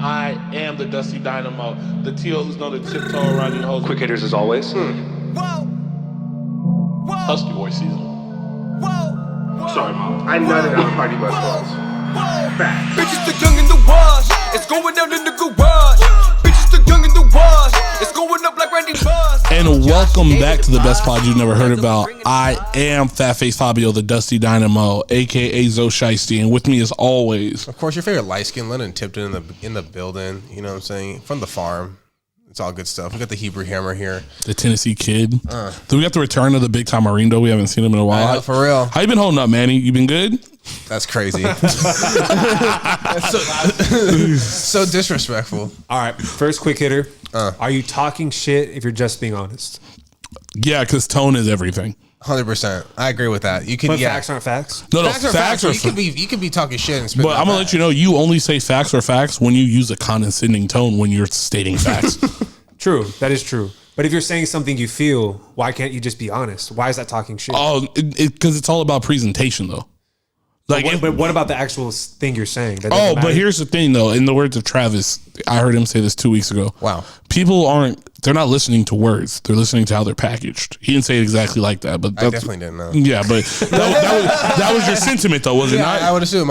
I am the Dusty Dynamo. The T.O. who's known to tiptoe around you hoes. Quick hitters as always. Whoa. Husky boy season. Whoa. Sorry, Mom. I nutted out Party Bus balls. Facts. Bitches the young in the wash. It's going down in the garage. Bitches the young in the wash. It's going up like Randy Boss. And welcome back to the best pod you've never heard about. I am Fat Face Fabio, the Dusty Dynamo, aka Zo Shiesty, and with me as always, of course, your favorite light skin, Lennon Tipton in the building. You know what I'm saying? From the farm. It's all good stuff. We got the Hebrew Hammer here. the Tennessee Kid. Do we got the return of the big time Marindo? We haven't seen him in a while. For real. How you been holding up, Manny? You been good? That's crazy. so disrespectful. All right, first quick hitter. Are you talking shit if you're just being honest? Yeah, because tone is everything. 100%. I agree with that. You can. But Yeah. facts aren't facts. No, Facts are facts. You could be talking shit and spit. But I'm gonna let you know, you only say facts are facts when you use a condescending tone when you're stating facts. True, that is true. But if you're saying something you feel, why can't you just be honest? Why is that talking shit? Oh, because it's all about presentation, though. Like, but what about the actual thing you're saying? That oh, doesn't but matter? here's the thing, though. In the words of Travis, I heard him say this 2 weeks ago. Wow. People they're not listening to words. They're listening to how they're packaged. He didn't say it exactly like that, but I definitely didn't know. Yeah, but that was your sentiment, though, was it not? I would assume.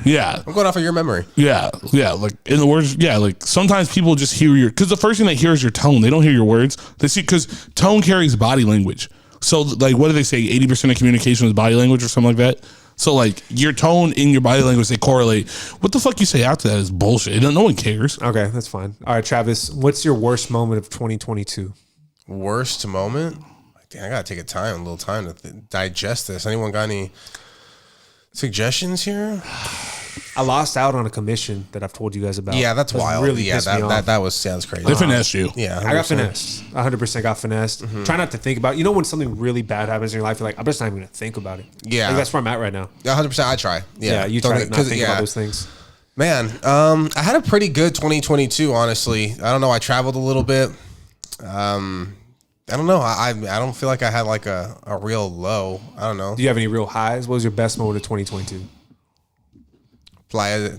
Yeah. I'm going off of your memory. Yeah. Like in the words, like sometimes people just hear because the first thing they hear is your tone. They don't hear your words. They see, because tone carries body language. So, like, what do they say? 80% of communication is body language or something like that. So, like, your tone and your body language, they correlate. What the fuck you say after that is bullshit. No one cares. Okay, that's fine. All right, Travis, what's your worst moment of 2022? Worst moment? Damn, I gotta take a little time to digest this. Anyone got any suggestions here? I lost out on a commission that I've told you guys about. Yeah, that's wild. Really Yeah, pissed me off. that was sounds crazy. They finessed you. Yeah, 100%. I got finessed. 100% got finessed. Try not to think about it. You know when something really bad happens in your life, you're like, I'm just not even going to think about it. Yeah. Like, that's where I'm at right now. 100%. I try. Yeah, you try to not think about those things. Man, I had a pretty good 2022, honestly. I don't know. I traveled a little bit. I don't know. I don't feel like I had like a real low. I don't know. Do you have any real highs? What was your best moment of 2022? Playa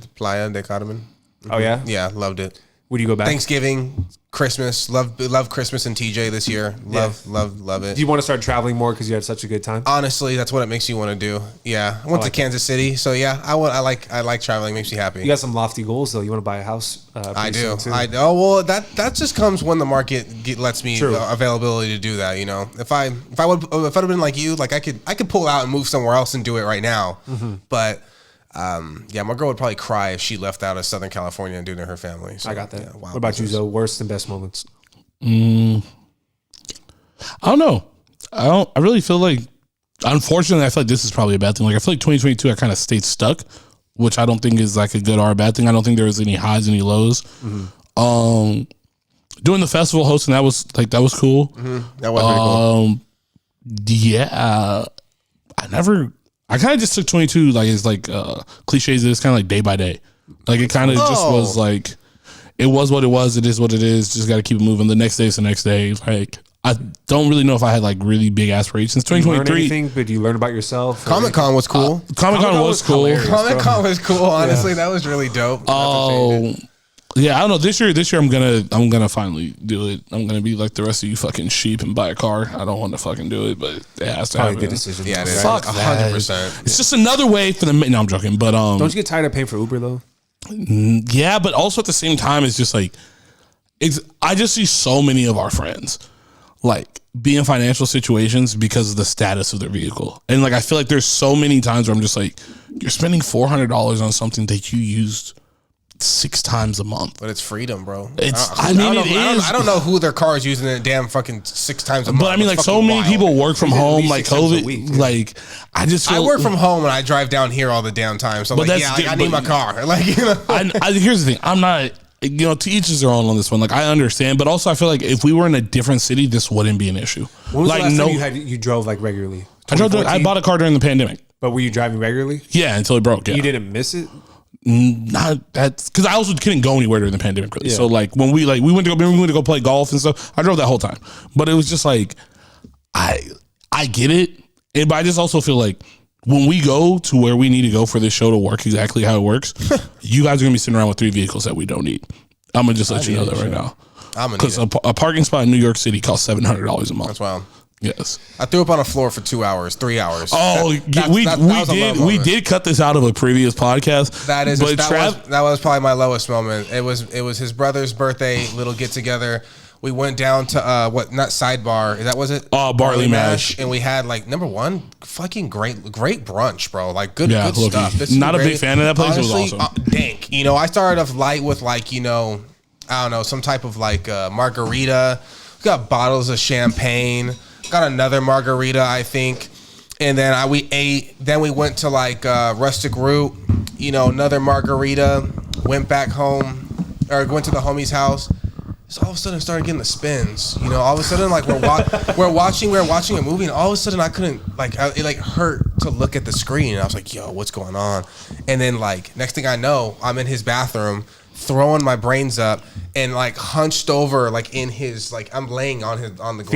de Carmen. Oh, yeah? Yeah, loved it. Would you go back? Thanksgiving, Christmas, love Christmas and TJ this year. Love it. Do you want to start traveling more because you had such a good time? Honestly, that's what it makes you want to do. Yeah, I went to Kansas City, so yeah, I like traveling. Makes me happy. You got some lofty goals though. You want to buy a house? I do. Too. I know. Well, that just comes when the market lets me availability to do that. You know, if I'd have been like you, like I could pull out and move somewhere else and do it right now. But yeah, my girl would probably cry if she left out of Southern California and do it to her family. So, I got that. Yeah, what about you, Zoe? Worst and best moments? I don't know. I really feel like, unfortunately, I feel like this is probably a bad thing. Like, I feel like 2022, I kind of stayed stuck, which I don't think is like a good or a bad thing. I don't think there was any highs, any lows. Doing the festival, hosting, that was cool. That was pretty cool. Yeah, I kind of just took 22 like it's like cliches. It's kind of like day by day. Like it kind of just was like, it was what it was. It is what it is. Just got to keep it moving. The next day is the next day. Like I don't really know if I had like really big aspirations. 2023. But you learn about yourself. Comic Con was cool. Comic Con was cool. Comic Con was cool. Honestly, that was really dope. Oh. Yeah, I don't know. This year I'm gonna finally do it. I'm gonna be like the rest of you fucking sheep and buy a car. I don't want to fucking do it, but it has to happen. Good decision. Yeah, it is. Fuck 100%. It's just another way for the. No, I'm joking, but don't you get tired of paying for Uber though? Yeah, but also at the same time, it's just like I just see so many of our friends like be in financial situations because of the status of their vehicle, and like I feel like there's so many times where I'm just like, you're spending $400 on something that you used 6 times a month. But it's freedom, bro. I don't know who their car is using it damn fucking 6 times a month. But I mean, like, so many people work from home, like COVID. Like, I just feel, I work from home and I drive down here all the damn time. So, like, yeah, I need my car. Like, you know. Here's the thing. I'm not, you know, to each his own on this one. Like, I understand, but also I feel like if we were in a different city, this wouldn't be an issue. When was the last time you drove like regularly? I bought a car during the pandemic. But were you driving regularly? Yeah, until it broke. Yeah. You didn't miss it? Not that, because I also couldn't go anywhere during the pandemic. Really. Yeah. So like when we went to go play golf and stuff, I drove that whole time. But it was just like I get it, but I just also feel like when we go to where we need to go for this show to work exactly how it works, you guys are gonna be sitting around with 3 vehicles that we don't need. I'm gonna just let you know that right now. Because a parking spot in New York City costs $700 a month. That's wild. Yes, I threw up on the floor for 2 hours, 3 hours. Oh, we did cut this out of a previous podcast. That was probably my lowest moment. It was his brother's birthday, little get together. We went down to not Sidebar? Was it? Barley Mash. And we had like number one, fucking great brunch, bro. Like good stuff. Not a big fan of that place. Honestly, it was awesome. Dank. You know, I started off light with like, you know, I don't know, some type of like margarita. We got bottles of champagne. Got another margarita, I think. And then we ate. Then we went to like Rustic Root. You know, another margarita. Went back home, or went to the homie's house. So all of a sudden, I started getting the spins. You know, all of a sudden, like we're watching a movie, and all of a sudden, I couldn't like it like hurt to look at the screen. And I was like, "Yo, what's going on?" And then like next thing I know, I'm in his bathroom, throwing my brains up, and like hunched over, like in his like I'm laying on the ground.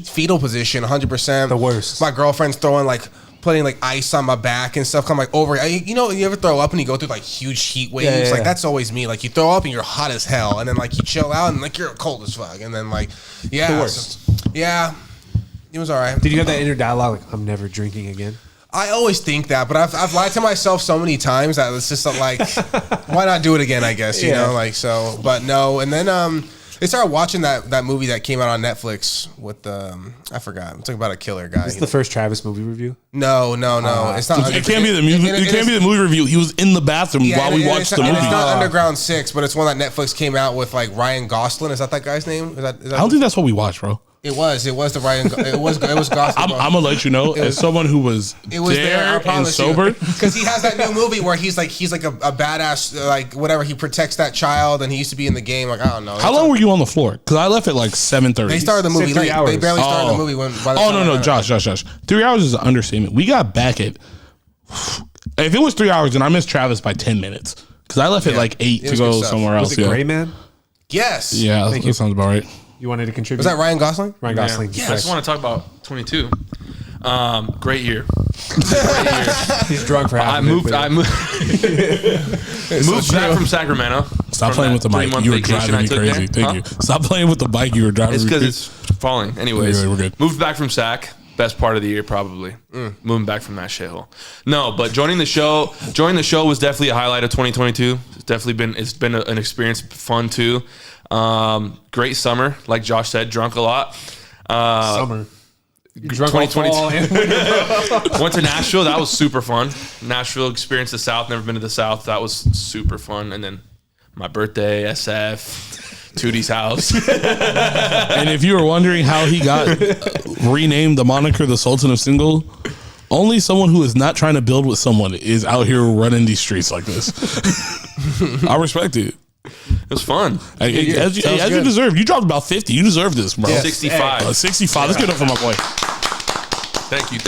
Fetal position, 100%. The worst. My girlfriend's putting like ice on my back and stuff. I'm like over. You know, you ever throw up and you go through like huge heat waves? Yeah. Like that's always me. Like you throw up and you're hot as hell, and then like you chill out and like you're cold as fuck, and then like The worst. It was all right. Did you have that inner dialogue? Like, I'm never drinking again. I always think that, but I've lied to myself so many times that it's just like, why not do it again? I guess you know, like so. But no, and then they started watching that movie that came out on Netflix with I forgot. It's like about a killer guy. This is the first Travis movie review. No. It's not. It can't be the movie. It can't be the movie review. He was in the bathroom while we watched the movie. It's not Underground 6, but it's one that Netflix came out with like Ryan Gosling. Is that guy's name? Is that I don't think that's what we watched, bro. It was the Ryan. It was Gosling. I'm gonna let you know as someone who was there and sober, because he has that new movie where he's like a badass, like whatever. He protects that child, and he used to be in the game. Like I don't know. How long were you on the floor? Because I left at like 7:30. They started the movie late. They barely started the movie when. No, Josh. 3 hours is an understatement. We got back at. If it was 3 hours, then I missed Travis by 10 minutes because I left at like 8 to go somewhere else. Was it Gray Man? Yes. Yeah, that sounds about right. You wanted to contribute? Was that Ryan Gosling? Ryan Gosling. Yeah, I just want to talk about 22. Great year. He's drunk for half. I moved back from Sacramento. Stop playing with the mic. You were driving me crazy. Thank you. Stop playing with the bike. You were driving me crazy. It's because it's falling. Anyways, we're good. Moved back from Sac. Best part of the year, probably. Moving back from that shithole. No, but joining the show was definitely a highlight of 2022. It's been an experience, fun too. Great summer, like Josh said, drunk a lot. Summer. Drunk 2022. Went to Nashville. That was super fun. Nashville, experienced the South. Never been to the South. That was super fun. And then my birthday, SF, Tootie's house. And if you were wondering how he got renamed the moniker the Sultan of Single, only someone who is not trying to build with someone is out here running these streets like this. I respect it. It was fun. As you deserve. You dropped about 50. You deserve this, bro. 65. 65. Let's get it up for my boy. Thank you.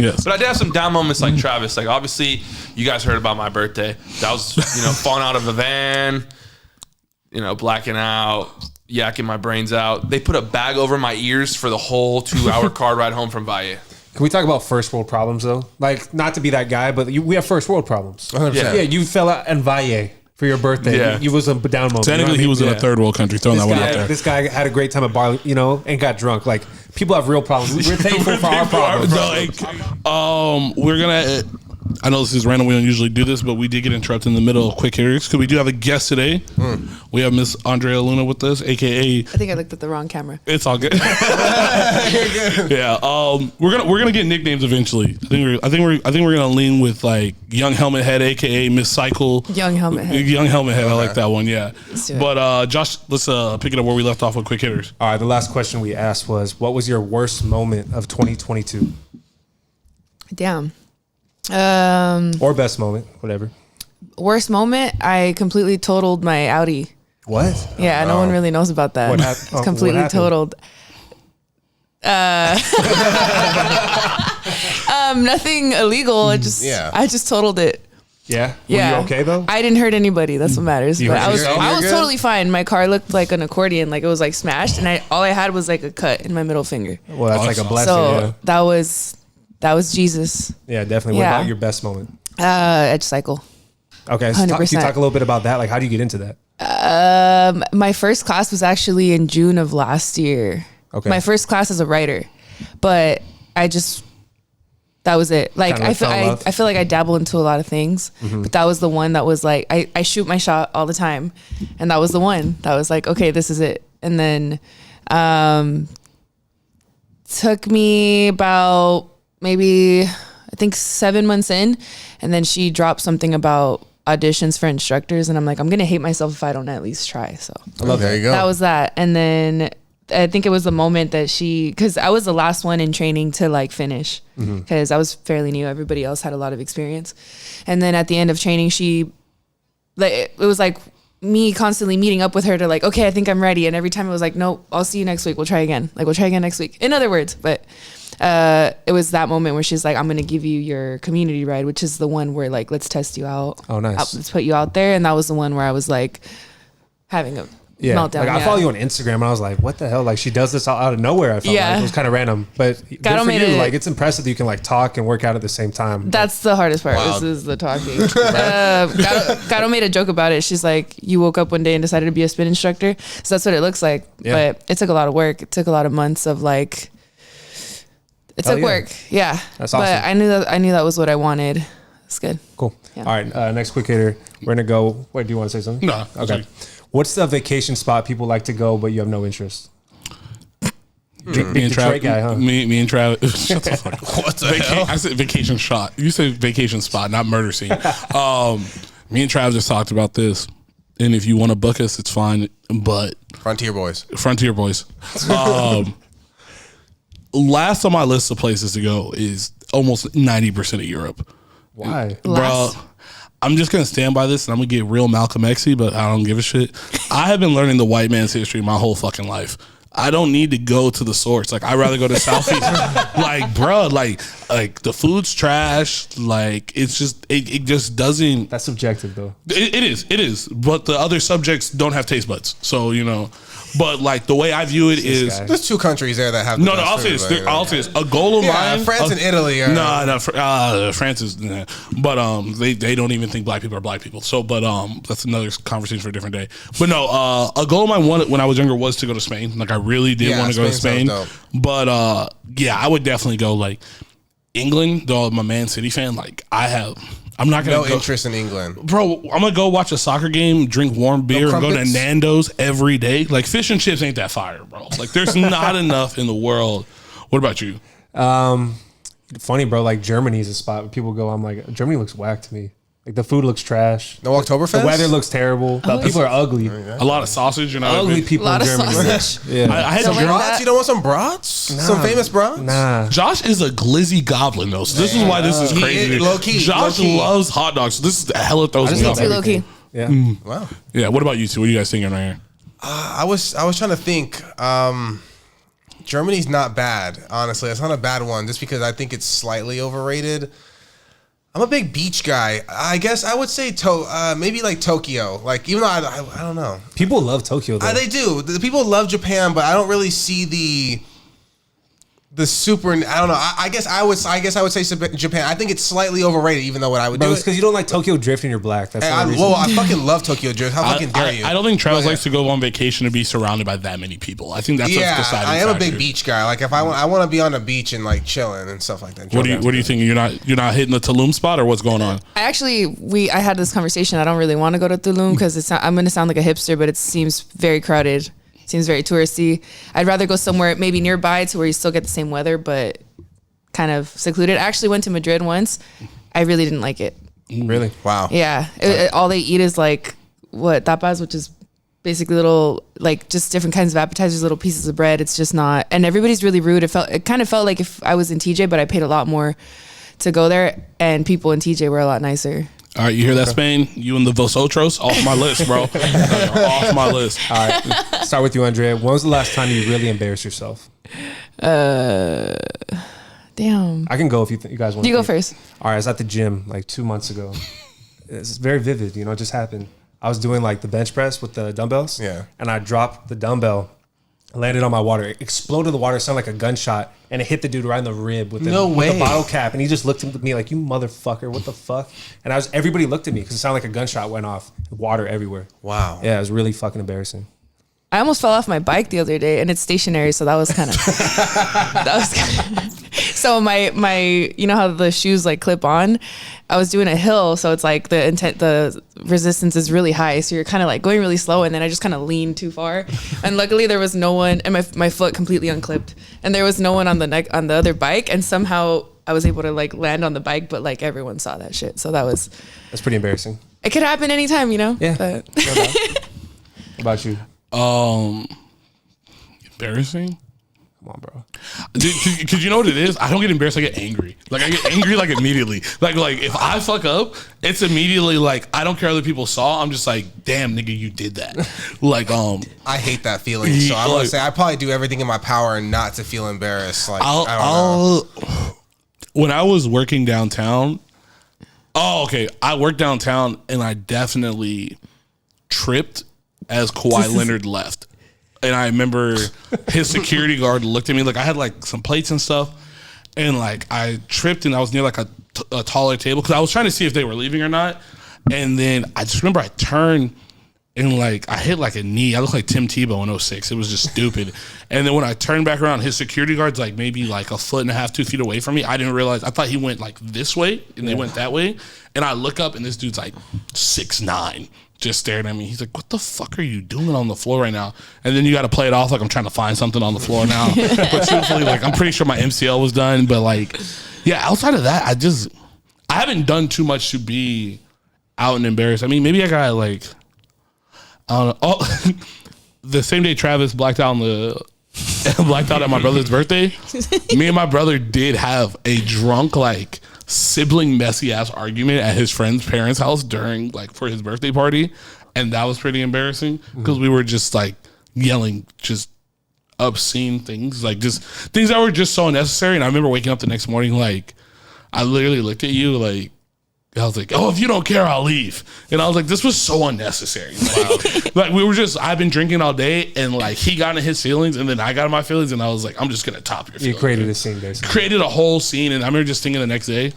Yes. But I did have some down moments like Travis. Like obviously, you guys heard about my birthday. That was falling out of a van, blacking out, yakking my brains out. They put a bag over my ears for the whole 2-hour car ride home from Valle. Can we talk about first world problems though? Like not to be that guy, but we have first world problems. 100%. Yeah, you fell out in Valle for your birthday. Yeah. You was a down moment. Technically, he was in a third world country. Throwing that one out there. This guy had a great time at bar, and got drunk. Like people have real problems. We're thankful for our problems. We're gonna. I know this is random. We don't usually do this, but we did get interrupted in the middle of quick hitters because we do have a guest today. We have Miss Andrea Luna with us, aka. I think I looked at the wrong camera. It's all good. Yeah. We're gonna get nicknames eventually. I think we're gonna lean with like Young Helmet Head, aka Miss Cycle. Young Helmet Head. Young Helmet Head. I like that one. Yeah. Let's do it. But Josh, let's pick it up where we left off with quick hitters. All right. The last question we asked was, "What was your worst moment of 2022?" Damn. Or best moment, whatever. Worst moment, I completely totaled my Audi. What? Yeah, no one really knows about that. It's completely what totaled. Nothing illegal. I just totaled it. Yeah. Yeah. Were you okay though? I didn't hurt anybody. That's what matters. You But hurt I was yourself? totally fine. My car looked like an accordion, like it was like smashed, and all I had was like a cut in my middle finger. Well, that's like a blessing. So yeah. that was That was Jesus. Yeah, definitely. What Yeah. about your best moment? Edge cycle. Okay, so can you 100%. talk a little bit about that? Like, how do you get into that? My first class was actually in June of last year. Okay. My first class as a writer, but that was it. Like Kinda fell in love. I feel like I dabble into a lot of things, but that was the one that was like, I shoot my shot all the time. And that was the one that was like, okay, this is it. And then, took me about maybe, I think 7 months in. And then she dropped something about auditions for instructors. And I'm like, I'm going to hate myself if I don't at least try. So I love there you go. that was that. And then I think it was the moment that because I was the last one in training to like finish, because I was fairly new. Everybody else had a lot of experience. And then at the end of training, it was like me constantly meeting up with her to like, okay, I think I'm ready. And every time it was like, nope, I'll see you next week. We'll try again. Like, we'll try again next week. In other words, but it was that moment where she's like, I'm going to give you your community ride, which is the one where like, let's test you out. Oh, nice. Let's put you out there. And that was the one where I was like having a meltdown. Like, I follow you on Instagram and I was like, what the hell? Like, she does this out of nowhere. I felt like it was kind of random, but good for you. Like, it's impressive that you can like talk and work out at the same time. That's the hardest part. Wow. This is the talking. Gato made a joke about it. She's like, you woke up one day and decided to be a spin instructor. So that's what it looks like. Yeah. But it took a lot of work. It took a lot of months of like, it took work. Yeah. That's awesome. But I knew that was what I wanted. It's good. Cool. Yeah. All right. Next quick hitter. We're going to go. Wait, do you want to say something? No. Okay. What's the vacation spot people like to go, but you have no interest? Me and Trav. Guy, huh? Me and Trav. Shut the fuck up. What the hell? I said vacation shot. You said vacation spot, not murder scene. Me and Trav just talked about this. And if you want to book us, it's fine. But Frontier Boys. Last on my list of places to go is almost 90% of Europe. Why? Bro, I'm just going to stand by this and I'm going to get real Malcolm X-y, but I don't give a shit. I have been learning the white man's history my whole fucking life. I don't need to go to the source. Like, I'd rather go to Southeast. Like, bro, like the food's trash. Like, it's just, it just doesn't. That's subjective, though. It is. But the other subjects don't have taste buds. So, you know. But like the way I view it is, there's two countries there that have. The I'll say this. I'll say this. A goal of mine. France and Italy. France is. Nah. But they don't even think black people are black people. So, but that's another conversation for a different day. But no, a goal of mine when I was younger was to go to Spain. Like, I really did want to go to Spain. But I would definitely go like England. Though I'm a Man City fan. Like, I'm not gonna no interest in England, bro. I'm gonna go watch a soccer game, drink warm beer, and go to Nando's every day. Like, fish and chips ain't that fire, bro. Like, there's not enough in the world. What about you? Funny, bro. Like, Germany is a spot where people go. I'm like, Germany looks whack to me. Like, the food looks trash. No Oktoberfest? The weather looks terrible. People are ugly. A lot of sausage, you know. Ugly people in Germany. Yeah. I had some some brats. You don't want some brats? Nah. Some famous brats? Nah. Josh is a glizzy goblin, though. So this is why this is crazy. Low key. Josh loves hot dogs. So this is the hell it throws me off. Too low key. Yeah. Wow. Yeah. What about you two? What are you guys thinking right here? I was trying to think. Germany's not bad, honestly. It's not a bad one, just because I think it's slightly overrated. I'm a big beach guy. I guess I would say maybe like Tokyo. Like, even though I don't know. People love Tokyo, though. They do. The people love Japan, but I don't really see the super. I don't know. I guess I would say Japan. I think it's slightly overrated, even though what I would do. It's because you don't like Tokyo Drift and you're black. That's I fucking love Tokyo Drift. How fucking dare you? I don't think Travis likes to go on vacation to be surrounded by that many people. I think that's a deciding I am factor. a big beach guy. Like, if I want to be on the beach and like chilling and stuff like that. What do you think? You're not hitting the Tulum spot, or what's going on? I had this conversation. I don't really want to go to Tulum because I'm going to sound like a hipster, but it seems very crowded. Seems very touristy. I'd rather go somewhere maybe nearby to where you still get the same weather, but kind of secluded. I actually went to Madrid once. I really didn't like it. Really? Wow. Yeah. All they eat is like tapas, which is basically little, like, just different kinds of appetizers, little pieces of bread. It's just not, and everybody's really rude. It kind of felt like if I was in TJ, but I paid a lot more to go there, and people in TJ were a lot nicer. All right, you hear that, Spain? You and the Vosotros? Off my list, bro. Off my list. All right, start with you, Andrea. When was the last time you really embarrassed yourself? Damn. I can go if you guys want. You go first. All right, I was at the gym like 2 months ago. It's very vivid, it just happened. I was doing like the bench press with the dumbbells. Yeah. And I dropped the dumbbell landed on my water. It exploded the water, sounded like a gunshot, and it hit the dude right in the rib with the bottle cap. And he just looked at me like, "You motherfucker, what the fuck?" And everybody looked at me because it sounded like a gunshot went off. Water everywhere. Wow. Yeah, it was really fucking embarrassing. I almost fell off my bike the other day, and it's stationary, so that was kind of. So my, you know how the shoes like clip on. I was doing a hill, so it's like the resistance is really high, so you're kind of like going really slow, and then I just kind of leaned too far, and luckily there was no one, and my foot completely unclipped, and there was no one on the other bike, and somehow I was able to like land on the bike, but like everyone saw that shit, so that's pretty embarrassing. It could happen anytime, you know. Yeah. But. What about you? Embarrassing. Come on, bro. Because you know what it is? I don't get embarrassed. I get angry. Like I get angry like immediately. Like if I fuck up, it's immediately like I don't care other people saw. I'm just like, damn, nigga, you did that. Like I hate that feeling. So I'm gonna say I probably do everything in my power not to feel embarrassed. Like I don't know. When I was working downtown. Oh, okay. I worked downtown and I definitely tripped as Kawhi Leonard left. And I remember his security guard looked at me like I had like some plates and stuff, and like I tripped and I was near like a taller table because I was trying to see if they were leaving or not. And then I just remember I turned and like I hit like a knee. I looked like Tim Tebow in 06. It was just stupid. And then when I turned back around, his security guard's like maybe like a foot and a half, 2 feet away from me. I didn't realize. I thought he went like this way and they went that way. And I look up and this dude's like 6'9". Just staring at me. He's like, "What the fuck are you doing on the floor right now?" And then you got to play it off like I'm trying to find something on the floor now. But truthfully, like I'm pretty sure my MCL was done. But like, yeah, outside of that, I haven't done too much to be out and embarrassed. I mean, maybe I got like, I don't know. Oh, the same day Travis blacked out at my brother's birthday. Me and my brother did have a drunk like sibling messy ass argument at his friend's parents' house during like for his birthday party, and that was pretty embarrassing because we were just like yelling just obscene things, like just things that were just so unnecessary. And I remember waking up the next morning like I literally looked at you like I was like, "Oh, if you don't care, I'll leave." And I was like, this was so unnecessary. Like we were just, I've been drinking all day and like he got in his feelings and then I got in my feelings and I was like, I'm just going to top your feelings. You created a scene basically. Created a whole scene. And I remember just thinking the next day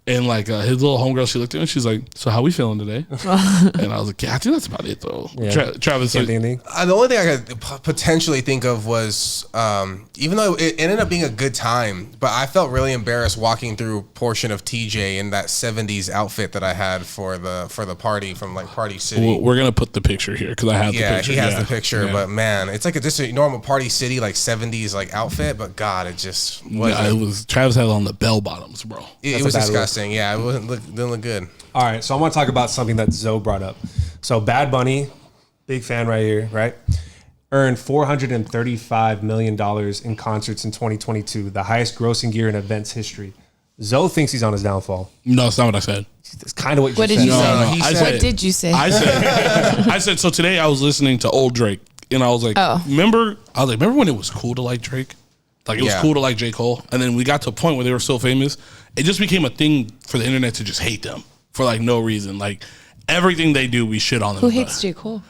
and like his little homegirl, she looked at me and she's like, "So how we feeling today?" And I was like, "Yeah, I think that's about it though." Yeah. Travis. The only thing I could potentially think of was, even though it ended up being a good time, but I felt really embarrassed walking through a portion of TJ in that 70s outfit that I had for the party from like Party City. Well, we're going to put the picture here because I have the picture. He has the picture, but man, it's like just a normal Party City like 70s like outfit, but God, it just wasn't. Yeah, it was, Travis had on the bell bottoms, bro. It was disgusting. Yeah, it didn't look good. All right, so I want to talk about something that Zoe brought up. So Bad Bunny, big fan right here, right? Earned $435 million in concerts in 2022, the highest grossing year in events history. Zoe thinks he's on his downfall. No, it's not what I said. It's kind of what you said. Did you say? What did you say? I said, so today I was listening to old Drake and I was like, remember when it was cool to like Drake? Like it was cool to like J. Cole. And then we got to a point where they were so famous, it just became a thing for the internet to just hate them for like no reason. Like everything they do, we shit on them. Who hates J. Cole?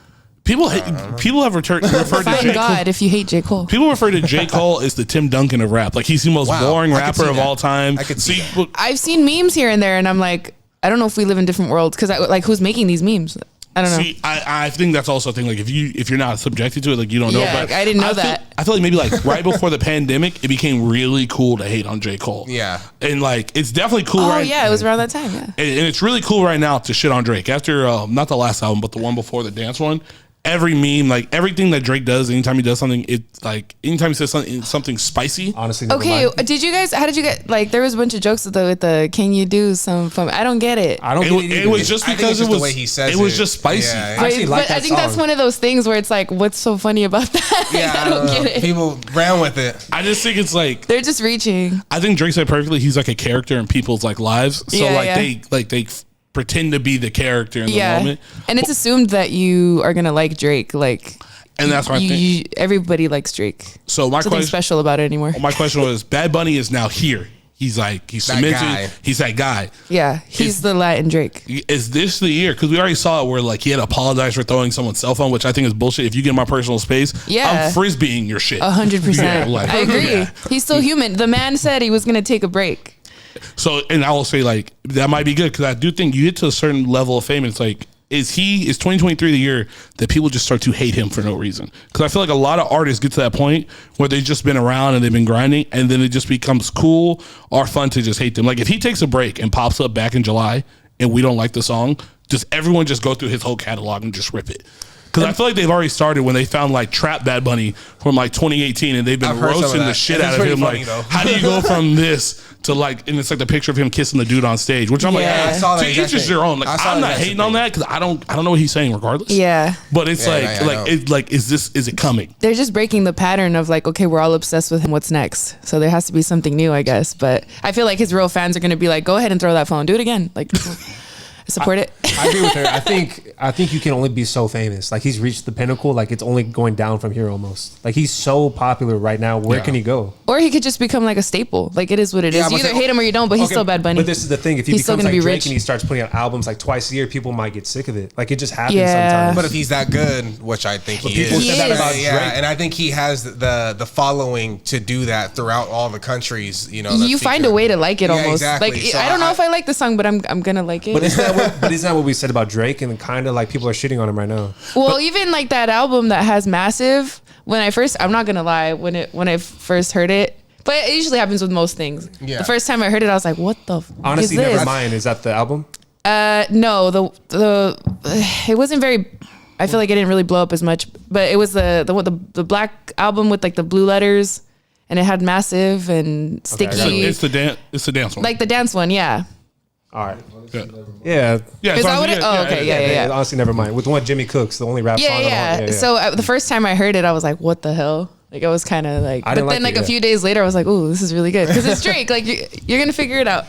People have referred to J. God, Cole. if you hate J. Cole. People refer to J. Cole as the Tim Duncan of rap. Like he's the most boring rapper of all time. I could see I've seen memes here and there and I'm like, I don't know if we live in different worlds because like who's making these memes? I don't know. See, I think that's also a thing. Like if you're not subjected to it, like you don't know. But I didn't know that. I feel like maybe like right before the pandemic, it became really cool to hate on J. Cole. Yeah, and like it's definitely cool. Oh yeah, it was around that time. Yeah, and it's really cool right now to shit on Drake after not the last album, but the one before the dance one. Every meme, like everything that Drake does, anytime he does something, it's like anytime he says something spicy. Honestly, okay. How did you get like? There was a bunch of jokes with the "Can you do some?" From I don't get it. I don't. It was just because it was the way he says it was just spicy. Yeah, but I think that's one of those things where it's like, what's so funny about that? Yeah, I don't get it. People ran with it. I just think it's like they're just reaching. I think Drake said perfectly. He's like a character in people's like lives. So they pretend to be the character in the moment. And it's assumed that you are gonna like Drake, like, and that's why everybody likes Drake. So my question special about it anymore. My question was, Bad Bunny is now here. He's like, he's That cemented. guy. He's that guy. Yeah, he's the Latin Drake. Is this the year? Because we already saw it where like he had to apologize for throwing someone's cell phone, which I think is bullshit. If you get in my personal space, Yeah. I'm frisbeeing your shit. 100%. Yeah, like- I agree. Yeah. He's still human. The man said he was going to take a break. So, and I will say like that might be good because I do think you get to a certain level of fame and it's like, is 2023 the year that people just start to hate him for no reason? Because I feel like a lot of artists get to that point where they've just been around and they've been grinding and then it just becomes cool or fun to just hate them. Like if he takes a break and pops up back in July and we don't like the song, just everyone just go through his whole catalog and just rip it. Because I feel like they've already started when they found like Trap Bad Bunny from like 2018 and they've been I've heard some of roasting the that. shit It's out of pretty him. funny, Like, though. how do you go from this to like, and it's like the picture of him kissing the dude on stage, which I'm like, Yeah. hey, I saw that to exact each is thing. your own. Like, I saw I'm that not exact hating on thing. that because I don't know what he's saying regardless. Yeah. But it's Yeah, like, I know. it's like, is it coming? They're just breaking the pattern of like, okay, we're all obsessed with him. What's next? So there has to be something new, I guess. But I feel like his real fans are going to be like, go ahead and throw that phone. Do it again. Like, support it. I agree with her. I think you can only be so famous. Like he's reached the pinnacle. Like it's only going down from here almost. Like he's so popular right now. Where can he go? Or he could just become like a staple. Like it is what it is. Yeah, You but either say- hate him or you don't, but he's Okay, still Bad Bunny. But this is the thing. If he He's still becomes gonna like be Drake rich. and he starts putting out albums like twice a year, people might get sick of it. Like it just happens Yeah. sometimes. But if he's that good, which I think he people is, said that about yeah, Drake. and I think he has the following to do that throughout all the countries. You know, that you find feature. a way to like it Yeah, almost. exactly. Like So I don't know if I like the song, but I'm gonna like it. But isn't that what we said about Drake and kind of like people are shitting on him right now? Well, even like that album that has Massive. I'm not gonna lie, when I first heard it, but it usually happens with most things. Yeah. The first time I heard it, I was like, "What the f- Honestly, is this?" never mind. Is that the album? No, it wasn't very. I feel like it didn't really blow up as much, but it was the black album with like the blue letters, and it had Massive and Sticky, It's the dance one. like the dance one. Yeah. All right. yeah. Yeah. Yeah, Is so that I'm- what it? Oh, okay, yeah. Honestly, never mind. With the one Jimmy Cooks, the only rap song. Yeah, on the yeah. whole- So the first time I heard it, I was like, "What the hell?" Like I was kind of like, I but didn't then like like it, a yeah. few days later, I was like, "Ooh, this is really good," because it's Drake. Like you're gonna figure it out.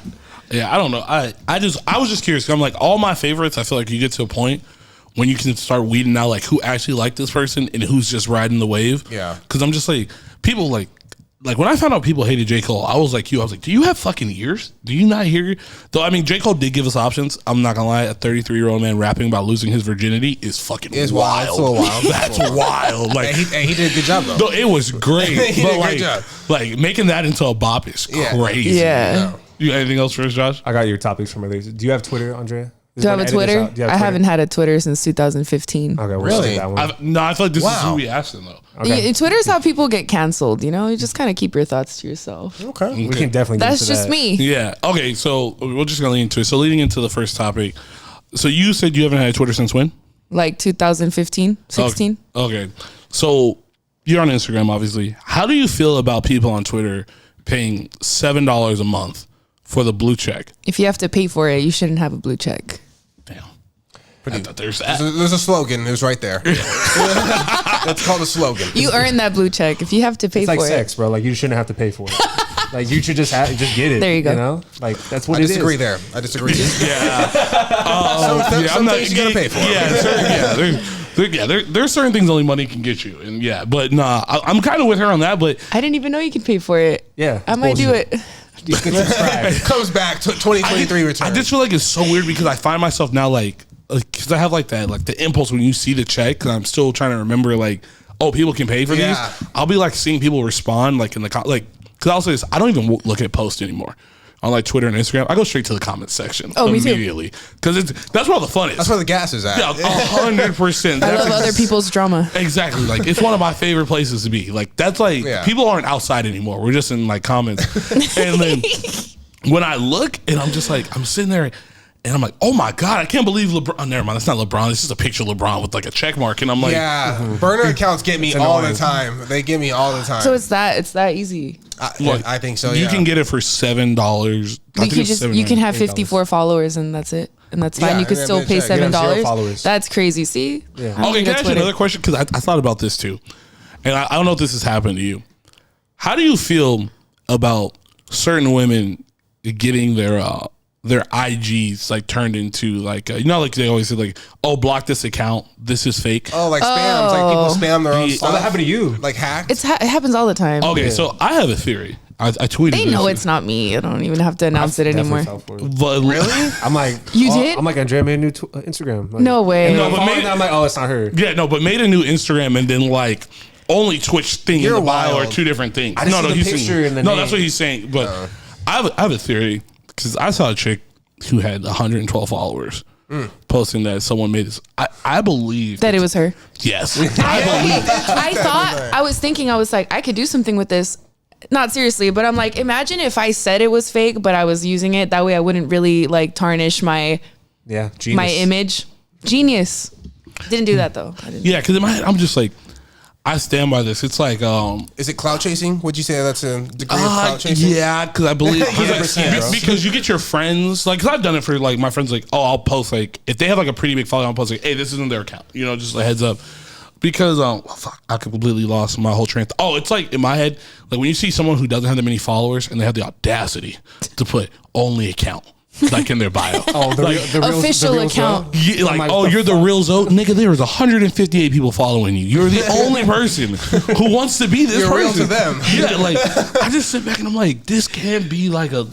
Yeah, I don't know. I was just curious. 'Cause I'm like all my favorites. I feel like you get to a point when you can start weeding out like who actually liked this person and who's just riding the wave. Yeah. Because I'm just like people like when I found out people hated J. Cole, I was like, do you have fucking ears? Do you not hear? Though I mean, J. Cole did give us options. I'm not gonna lie. A 33-year-old man rapping about losing his virginity is fucking It's wild. wild. It's a little wild. That's wild. Like. And he did a good job though. No, it was great. He but did a like, great job. like making that into a bop is Yeah. crazy. Yeah. You got anything else for us, Josh? I got your topics from earlier. Do you have Twitter, Andrea? Do I have a Twitter? I haven't had a Twitter since 2015. Okay, we'll Really? skip that one. No, I feel like this is Wow. who we asked him though. Okay. Yeah, Twitter's how people get canceled. You know, you just kind of keep your thoughts to yourself. Okay. We can definitely. get That's into just that. me. Yeah. Okay. So we're just gonna lean into it. So leading into the first topic. So you said you haven't had Twitter since when? Like 2015, 16. Okay. So you're on Instagram, obviously. How do you feel about people on Twitter paying $7 a month for the blue check? If you have to pay for it, you shouldn't have a blue check. Damn. I thought there's that. There's a slogan. It was right there. That's called a slogan. You earn that blue check if you have to pay It's like for sex, bro. Like you shouldn't have to pay for it. Like you should just get it. There you go. You know, like that's what I it disagree is. there. I disagree. Yeah. Some things you gotta pay for. There's certain things only money can get you, and but nah, I'm kind of with her on that. But it. I didn't even know you could pay for it. Yeah, I it's might do bullshit. it. You can subscribe. It comes back to 2023 return. I just feel like it's so weird because I find myself now like because I have like that like the impulse when you see the check. Because I'm still trying to remember like people can pay for Yeah. these. I'll be like seeing people respond like in the because I'll say this, I don't even look at posts anymore. On like Twitter and Instagram, I go straight to the comments section Me too. immediately because that's where all the fun is. That's where the gas is at. Yeah, 100%. I love other people's drama. Exactly. Like it's one of my favorite places to be. Like that's like Yeah. people aren't outside anymore. We're just in like comments. And then when I look and I'm just like I'm sitting there and I'm like, oh my God, I can't believe LeBron. Oh, never mind, it's not LeBron. It's just a picture of LeBron with like a check mark. And I'm like, Yeah, burner accounts get me all the time. They get me all the time. So it's that easy. I think so. you Yeah. can get it for $7. You can have 54 followers and that's it. And that's fine. Yeah, You could and still then pay check. You have zero $7. followers. That's crazy. See? Yeah. I don't Okay, need can a I ask you Twitter. another question? Because I thought about this too. And I don't know if this has happened to you. How do you feel about certain women getting their IGs like turned into like like they always say like, oh, block this account, this is fake. Oh, like spams. Like people spam their own Yeah. stuff. Oh, that happened to you. Like hacked. It happens all the time. Okay, so I have a theory. I tweeted. They know it's not me. I don't even have to announce it anymore. But really, I'm like, You did? I'm like, Andrea made a new Instagram. Like, No way. And No, then but I'm like, oh, it's not her. yeah, no, but made a new Instagram and then like only Twitch thing You're in the bio wild. are two different things. I just see the he's picture saying, and the no, name. that's what he's saying. But I have a theory because I saw a chick who had 112 followers posting that someone made this. I believe That it was her. Yes, I thought, I was thinking, I was like, I could do something with this. Not seriously, but I'm like, imagine if I said it was fake, but I was using it. That way I wouldn't really like tarnish my Genius. my image. Genius. Didn't do that though. I didn't. yeah. Because in my head, I'm just like, I stand by this. It's like, Is it cloud chasing? Would you say that's a degree of cloud chasing? yeah, because I believe 100%, bro. because you get your friends like, because I've done it for like my friends. Like, oh, I'll post like if they have like a pretty big following, I'll post like, hey, this isn't their account. You know, just a heads up. Because fuck, I completely lost my whole train. It's like in my head, like when you see someone who doesn't have that many followers and they have the audacity to put only account like in their bio. Oh, the real Official account. Yeah, like, I'm like, oh, what the you're the real Zoe, nigga. There was 158 people following you. You're the only person who wants to be this You're real person. to them. Yeah, like I just sit back and I'm like, this can't be like a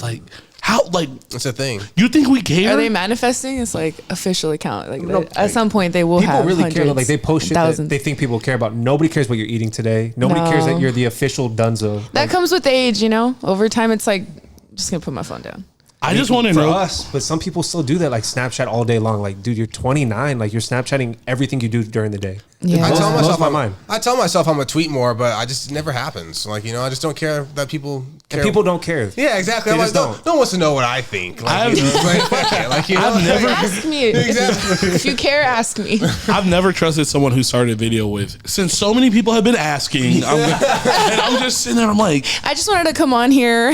how like It's a thing. you think we care? Are they manifesting? It's like official account. Like No, at some point they will People have really care. hundreds, Like they post shit that thousands. they think people care about. Nobody cares what you're eating today. Nobody cares that No. you're the official Dunzo. That comes with age, you know. Over time, it's like I'm just gonna put my phone down. I just want to For know. us, but some people still do that, like Snapchat all day long. Like, dude, you're 29. Like, you're Snapchatting everything you do during the day. Yeah. I tell Blows myself my mind. I tell myself I'm gonna tweet more, but I just it never happens. Like I just don't care that people care. People don't care. Yeah, exactly. They I'm just like, don't. no one wants to know what I think. Like, I've- it's like, fuck it. Like, I've never- Ask me. Exactly. If you care, ask me. I've never trusted someone who started a video with since so many people have been asking. And I'm just sitting there. I'm like, I just wanted to come on here.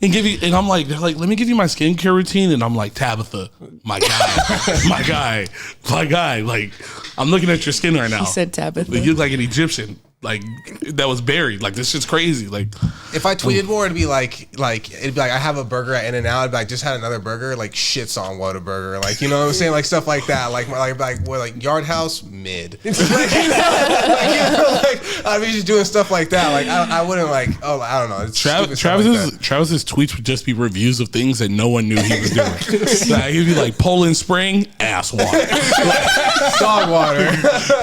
and give you, and I'm like, they're like, let me give you my skincare routine, and I'm like, Tabitha, my guy, my guy. Like, I'm looking at your skin right now. He said Tabitha. You look like an Egyptian, like that was buried. Like this shit's crazy. Like, if I tweeted more, it'd be like I have a burger at In-N-Out. I'd be like, just had another burger. Like shits on Whataburger. Like you know what I'm saying? Like stuff like that. Like Yard House mid. like I'd be just doing stuff like that. Like I wouldn't like. Oh, I don't know. It's stupid stuff like that. Travis's tweets would just be reviews of things that no one knew he was doing. Like, he'd be like, Poland Spring, ass water. Dog water.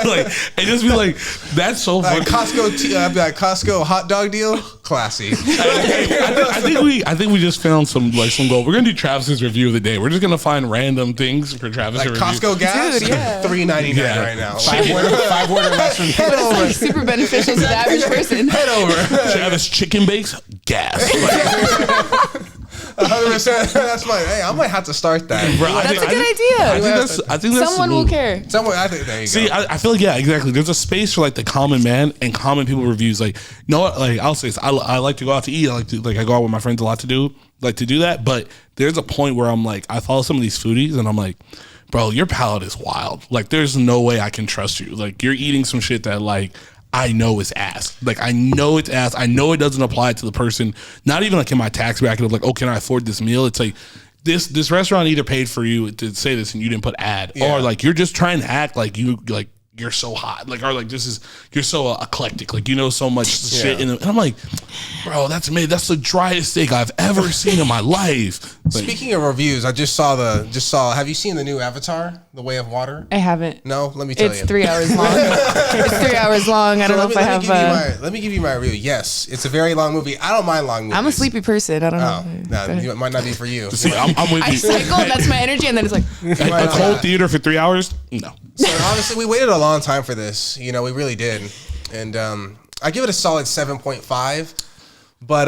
Like, and just be like, that's so funny. Like Costco. I'd be like Costco hot dog deal. Classy. I think we just found some goal. We're gonna do Travis's review of the day. We're just gonna find random things for Travis Like to review. Costco gas, Dude, yeah. $3.99 Yeah. right now. Five word lesson. Head over. Like super beneficial to the average person. Head over. Travis chicken bakes, gas. 100%. That's fine. Hey, I might have to start that. Bro, That's a good I idea. think that's Someone will care. Somewhere, I think there you See, go. I feel like exactly. There's a space for like the common man and common people reviews. Like, you know what? Like, I'll say this. I like to go out to eat. I go out with my friends a lot to do that. But there's a point where I'm like, I follow some of these foodies and I'm like, bro, your palate is wild. Like, there's no way I can trust you. Like, you're eating some shit that like I know is ass. Like, I know it's ass. I know it doesn't apply to the person. Not even like in my tax bracket of like, oh, can I afford this meal? It's like this restaurant either paid for you to say this and you didn't put ad, or like you're just trying to act like you're so hot, like, or like you're so eclectic, like you know so much shit. And I'm like, bro, that's the driest steak I've ever seen in my life. Like, Speaking of reviews, I just saw. Have you seen the new Avatar, The Way of Water? I haven't. No, let me tell It's you. 3 hours long. It's 3 hours long. I don't know if I have. Let me give you my review. Yes, it's a very long movie. I don't mind long movies. I'm a sleepy person. I don't Oh, know. no, it might not be for you. see, I'm with I you. cycle. That's my energy, and then it's like A cold theater for 3 hours? No. So honestly, we waited a long time for this. You know, we really did, and I give it a solid 7.5. But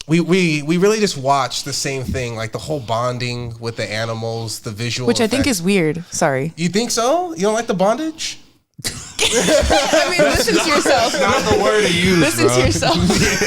we really just watched the same thing, like the whole bonding with the animals, the visual. which I think effects. is weird. Sorry. You think so? You don't like the bondage? I mean, listen to yourself. Not the word to use, Listen to yourself.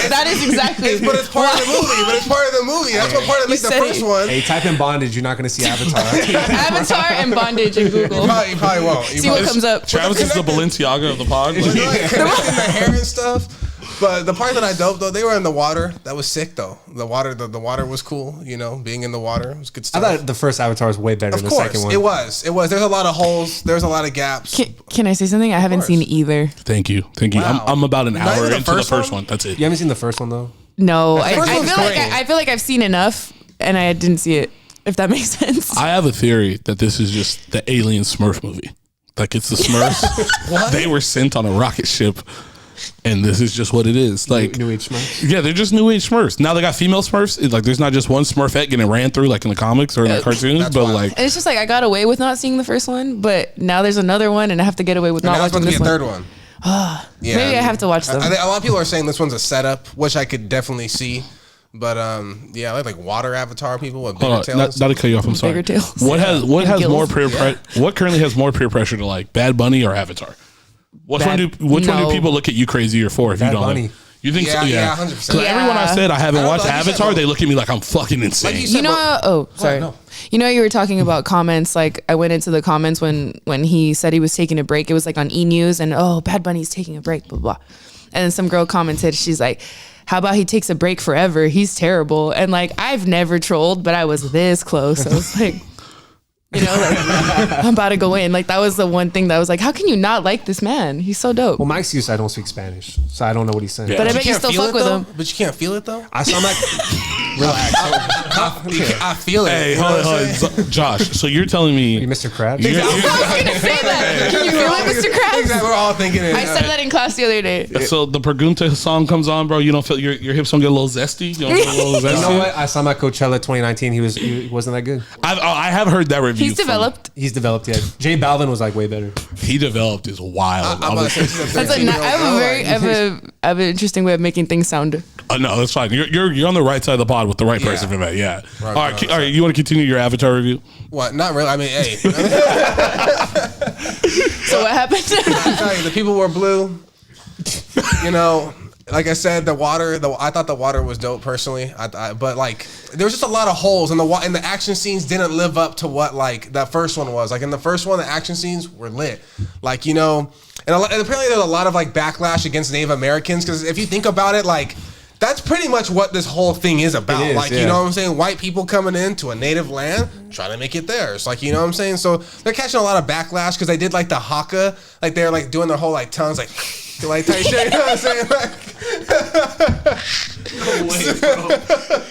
That is exactly. But it's part of the movie. But it's part of the movie. That's what part of You like the said first it. one. Hey, type in bondage. You're not going to see Avatar. Avatar and bondage in Google. You probably won't. You See what probably- comes up. Travis is the Balenciaga of the pod. Like, Like, connecting the hair and stuff. But the part that I dope though, they were in the water. That was sick though. The water was cool. You know, being in the water was good I stuff. thought the first Avatar was way better Of than the second course, one. it was. There's a lot of holes. There's a lot of gaps. Can I say something? I haven't course. seen either. thank you. Wow. I'm about an Not hour even the into the first first one? one. That's it. You haven't seen the first one though? No, I first feel one's like great. I feel like I've seen enough, and I didn't see it. If that makes sense. I have a theory that this is just the alien Smurf movie. Like it's the Smurfs. They were sent on a rocket ship, and this is just what it is. Like New Age Smurfs. Yeah, they're just New Age Smurfs. Now they got female Smurfs. It's like there's not just one Smurfette getting ran through like in the comics or in the cartoons, but wild. like And it's just like I got away with not seeing the first one, but now there's another one, and I have to get away with And not now it's watching supposed to this be a one. third one. Yeah, Maybe I have to watch them. I think a lot of people are saying this one's a setup, which I could definitely see. But yeah, I like water avatar people with bigger hold on, tails. not to cut you off. I'm sorry. Bigger tails. What has And gills. more peer what currently has more peer pressure to like Bad Bunny or Avatar? Which one do No. people look at you crazier for if you Bad don't? Bunny. Like, you think so? Yeah, Yeah, yeah, 100%. Because everyone I said I haven't I don't watched know, like you said, Avatar, bro. they look at me like I'm fucking insane. you said, You know, bro. oh, sorry. no. You know, you were talking about comments. Like, I went into the comments when he said he was taking a break. It was like on E News, and Bad Bunny's taking a break, blah blah. And then some girl commented, she's like, "How about he takes a break forever? He's terrible." And like, I've never trolled, but I was this close. I was like, you know, like I'm about to go in. Like that was the one thing that I was like, how can you not like this man? He's so dope. Well, my excuse, I don't speak Spanish, so I don't know what he's saying. Yeah. But I You bet you can't still feel fuck it, with though? him. But you can't feel it though. I'm like, relax. I feel it. Hey, You know hold what I'm on, saying? Josh. So you're telling me You Mr. Krabs? you're- I was gonna say that. Can you feel it, Mr. Krabs? Exactly, we're all thinking it. I said that in class the other day. so the Pregunta song comes on, bro. You don't feel your hips don't get a little zesty. You don't get a little zesty. You know what? I saw him at Coachella 2019. He wasn't that good. I have heard that review. He's developed. He's developed yet. J Balvin was like way better. He developed is wild. I'm about to say she's a That's a, 13-year-old I have a girl, very, like- I have an interesting way of making things sound. No, that's fine. You're on the right side of the pod with the right person for that. Yeah. Right, all right. All right. You want to continue your Avatar review? What? Not really. I mean, hey. So what happened? I tell you, the people were blue. You know, like I said, the water. I thought the water was dope personally. But like, there was just a lot of holes, and the action scenes didn't live up to what like that first one was. Like in the first one, the action scenes were lit. Like and apparently there's a lot of like backlash against Native Americans because if you think about it, like. That's pretty much what this whole thing is about. It is, like, yeah. you know what I'm saying? White people coming into a native land, trying to make it theirs. Like, you know what I'm saying? So they're catching a lot of backlash because they did like the haka, like they're like doing their whole like tongues, like type shit. You know what I'm saying? Like,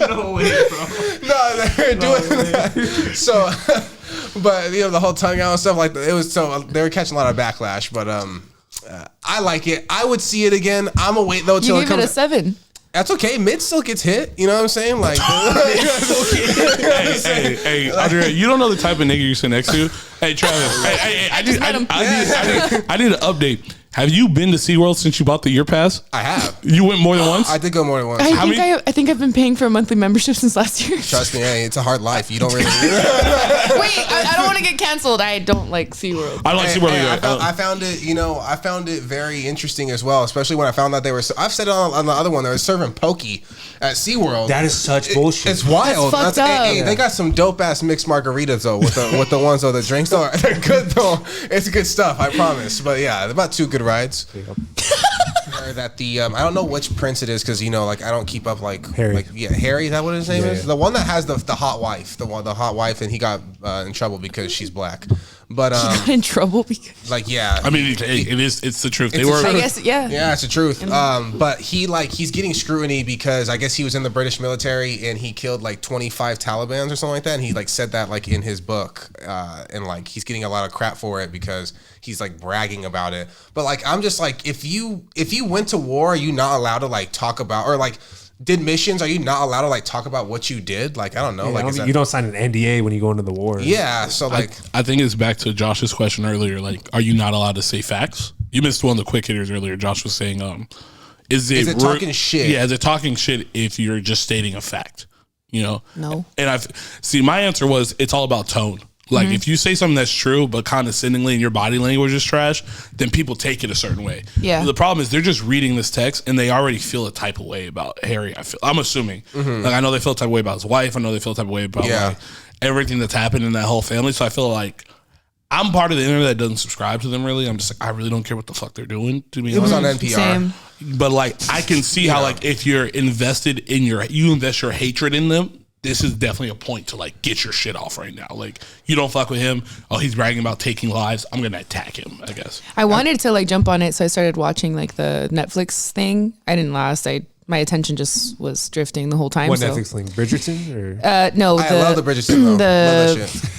No way, bro. no, they're doing that. So, but you know the whole tongue out and stuff like that. It was so they were catching a lot of backlash. But I like it. I would see it again. I'm gonna wait though You till it gave it comes. a 7. That's okay. Mid still gets hit. You know what I'm saying? Like, Hey, Andrea, you don't know the type of nigga you're sitting next to. Hey, Travis. Hey, I need an update. Have you been to SeaWorld since you bought the year pass? I have. You went more than once? I did go more than once. I think I've been paying for a monthly membership since last year. Trust me, hey, it's a hard life. You don't really. Wait, I don't want to get canceled. I don't like SeaWorld. I like SeaWorld. I found it. You know, I found it very interesting as well, especially when I found out they were. I've said it on the other one. They were serving pokey at SeaWorld. That is such bullshit. It's wild. That's fucked up. Hey, they got some dope ass mixed margaritas though with the ones though the drinks though they're good though. It's good stuff. I promise. But yeah, about 2 good rides. That the I don't know which prince it is because you know like I don't keep up like Harry. like Harry, is that what his name is? Yeah. The one that has the hot wife, the hot wife, and he got in trouble because she's black. But Got in trouble because like yeah, I mean, it's the truth. They It's the were. truth. I guess yeah, it's the truth. But he's getting scrutiny because I guess he was in the British military and he killed like 25 Talibans or something like that. And he like said that like in his book, and like he's getting a lot of crap for it because he's like bragging about it. But like I'm just like if you went to war, are you not allowed to like talk about or like did missions? Are you not allowed to like talk about what you did? Like I don't know. Like is that, you don't sign an NDA when you go into the war. yeah. So like I think it's back to Josh's question earlier. Like, are you not allowed to say facts? You missed one of the quick hitters earlier. Josh was saying, is it talking shit? Yeah, is it talking shit if you're just stating a fact? You know? No. And my answer was it's all about tone. Like if you say something that's true but condescendingly and your body language is trash, then people take it a certain way. Yeah. The problem is they're just reading this text and they already feel a type of way about Harry. I'm assuming. Like I know they feel a type of way about his wife. I know they feel a type of way about like, everything that's happened in that whole family. So I feel like I'm part of the internet that doesn't subscribe to them really. I'm just like, I really don't care what the fuck they're doing, to be it was honest. on NPR. Same. But like I can see how like if you're invested in you invest your hatred in them, this is definitely a point to like get your shit off right now. Like you don't fuck with him. Oh, he's bragging about taking lives. I'm gonna attack him, I guess. I wanted to like jump on it, so I started watching like the Netflix thing. I didn't last. I my attention just was drifting the whole time. What so. Netflix thing? Bridgerton or No, I love the Bridgerton though. Love that shit.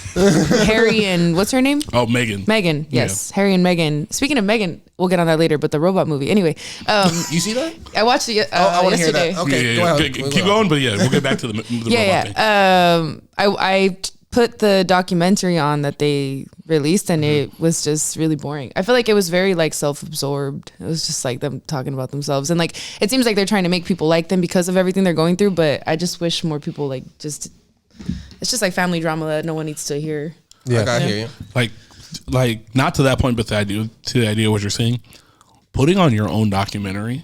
Harry and what's her name? Oh, Megan. Megan, yes, Harry and Megan. Speaking of Megan, we'll get on that later. But the robot movie, anyway. You see that? I watched it I want to hear yesterday. that. Okay, Yeah, go yeah. ahead. Keep going, but yeah, we'll get back to the Yeah, robot thing. I put the documentary on that they released, and it was just really boring. I feel like it was very like self-absorbed. It was just like them talking about themselves, and like it seems like they're trying to make people like them because of everything they're going through. But I just wish more people like just. It's just like family drama that no one needs to hear. Yeah, I hear you. Like not to that point, but the idea of what you're saying, putting on your own documentary,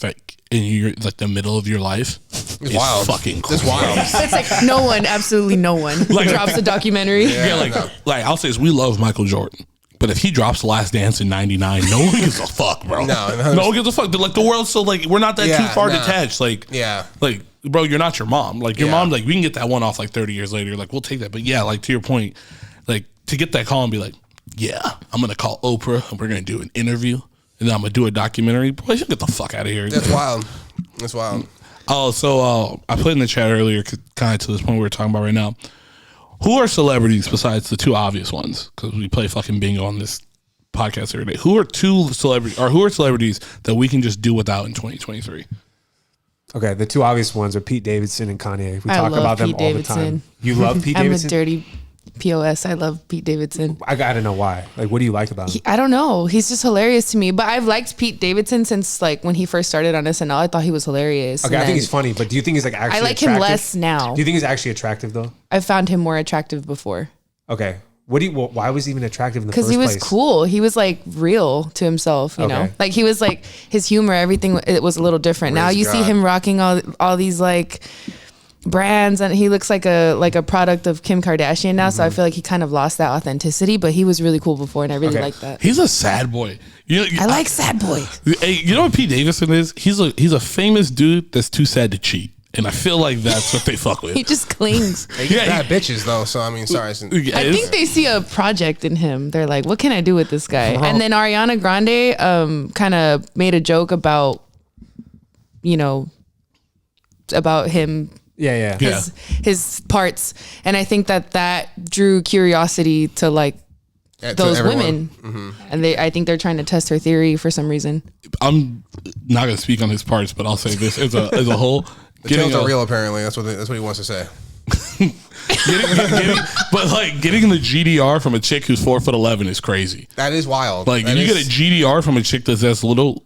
like in your like the middle of your life, is wild. fucking cool. It's wild. It's like no one, absolutely no one, drops a documentary. Yeah, like I'll say this, we love Michael Jordan. But if he drops The Last Dance in '99, no one gives a fuck, bro. No one gives a fuck. Like the world's so like we're not that too far detached. Like like bro, you're not your mom. Like your mom, like we can get that one off like 30 years later. Like we'll take that. But yeah, like to your point, like to get that call and be like, yeah, I'm gonna call Oprah and we're gonna do an interview and then I'm gonna do a documentary. Boy, you get the fuck out of here. That's wild. That's wild. Oh, so I put in the chat earlier, kind of to this point we're talking about right now. Who are celebrities besides the two obvious ones? Because we play fucking bingo on this podcast every day. Who are celebrities that we can just do without in 2023? Okay, the two obvious ones are Pete Davidson and Kanye. We I talk love about them Pete all Davidson. the time. You love Pete I'm Davidson? a dirty POS. I love Pete Davidson. I gotta know why. Like, what do you like about him? I don't know. He's just hilarious to me. But I've liked Pete Davidson since like when he first started on SNL. I thought he was hilarious. Okay, I think he's funny, but do you think he's like actually I like attractive? him less now. Do you think he's actually attractive though? I found him more attractive before. Okay. Why was he even attractive in the Because first place? he was cool. He was like real to himself, you know? Like he was like his humor, everything, it was a little different. Now you see him rocking all these like brands and he looks like a product of Kim Kardashian now. So I feel like he kind of lost that authenticity, but he was really cool before and I really like that. He's a sad boy. I like sad boy. Hey, you know what Pete Davidson is? He's a famous dude that's too sad to cheat. And I feel like that's what they fuck with. He just clings. They get bad bitches though, so I mean, sorry. I think they see a project in him. They're like, what can I do with this guy? And then Ariana Grande kind of made a joke about, about him. His parts. And I think that drew curiosity to like those women. Mm-hmm. And I think they're trying to test her theory for some reason. I'm not going to speak on his parts, but I'll say this as a whole. The tails are real, apparently. That's what he wants to say. Getting the GDR from a chick who's 4'11" is crazy. That is wild. Like, if you get a GDR from a chick that's a little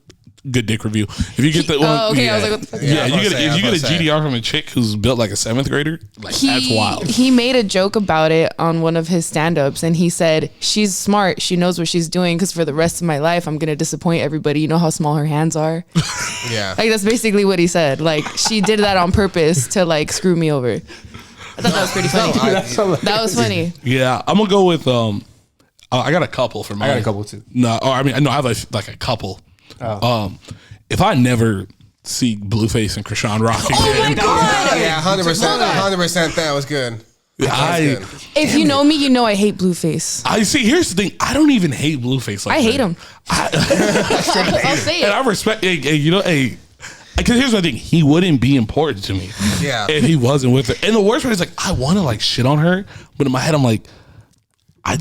good dick review. If you get that one, I was like, what the fuck? If you get a GDR from a chick who's built like a 7th grader, like that's wild. He made a joke about it on one of his stand-ups, and he said, she's smart. She knows what she's doing because for the rest of my life, I'm going to disappoint everybody. You know how small her hands are? Yeah. Like, that's basically what he said. Like, she did that on purpose to, like, screw me over. I thought that was pretty funny. That was funny. Yeah, I'm going to go with, I got a couple for mine. I got a couple too. No, I have a couple. If I never see Blueface and Krishan Rock again, oh my God. Yeah, 100%. That was good. If you know me, you know I hate Blueface. I see. Here's the thing. I don't even hate Blueface. Like I hate him. I'll say it. And I respect. Because here's the thing. He wouldn't be important to me. Yeah. If he wasn't with her. And the worst part is like I want to like shit on her, but in my head I'm like, I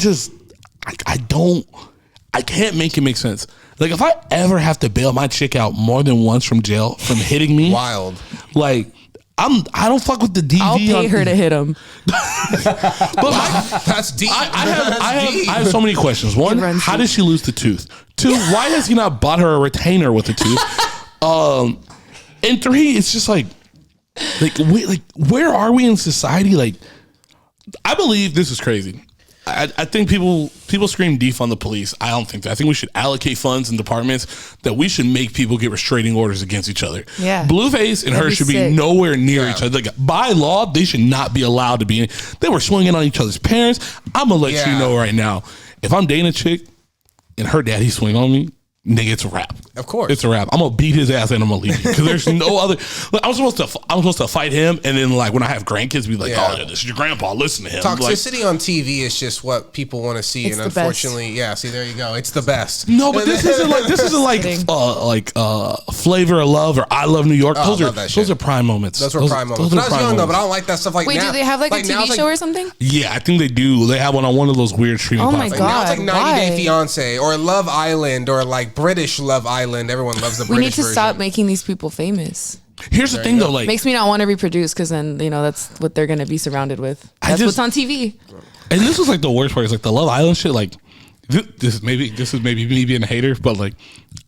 can't make it make sense. Like if I ever have to bail my chick out more than once from jail from hitting me, wild. Like I don't fuck with the DV. I'll pay her to hit him. But that's deep. I have so many questions. One, how did she lose the tooth? Two, why has he not bought her a retainer with the tooth? And three, it's just like where are we in society? Like, I believe this is crazy. I think people scream defund the police. I don't think that. I think we should allocate funds and departments that we should make people get restraining orders against each other. Yeah. Blueface and her should be nowhere near each other. Like, by law, they should not be allowed to be. They were swinging on each other's parents. I'm going to let you know right now. If I'm dating a chick and her daddy swing on me, nigga, it's a wrap. Of course. It's a wrap. I'm gonna beat his ass and I'm gonna leave you because there's no other. Like, I'm supposed to fight him, and then like when I have grandkids, be like, oh, yeah, this is your grandpa. Listen to him. Toxicity on TV is just what people want to see, It's and the unfortunately, yeah. See, there you go. It's the best. No, but this isn't like Flavor of Love or I Love New York. Oh, Those are prime moments. Those were prime moments. When I was young though, but I don't like that stuff. Like Wait, now, do they have like a TV show or something? Yeah, I think they do. They have one on one of those weird streaming Oh my platforms. Now it's like 90 God, Day why? Fiance or Love Island or like British Love Island. Everyone loves the We British need to version. stop making these people famous. Here's the thing, though. Like, Makes me not want to reproduce because then that's what they're gonna be surrounded with. That's what's on TV. and this is like the worst part. Is like the Love Island shit. Like, this is maybe me being a hater, but like,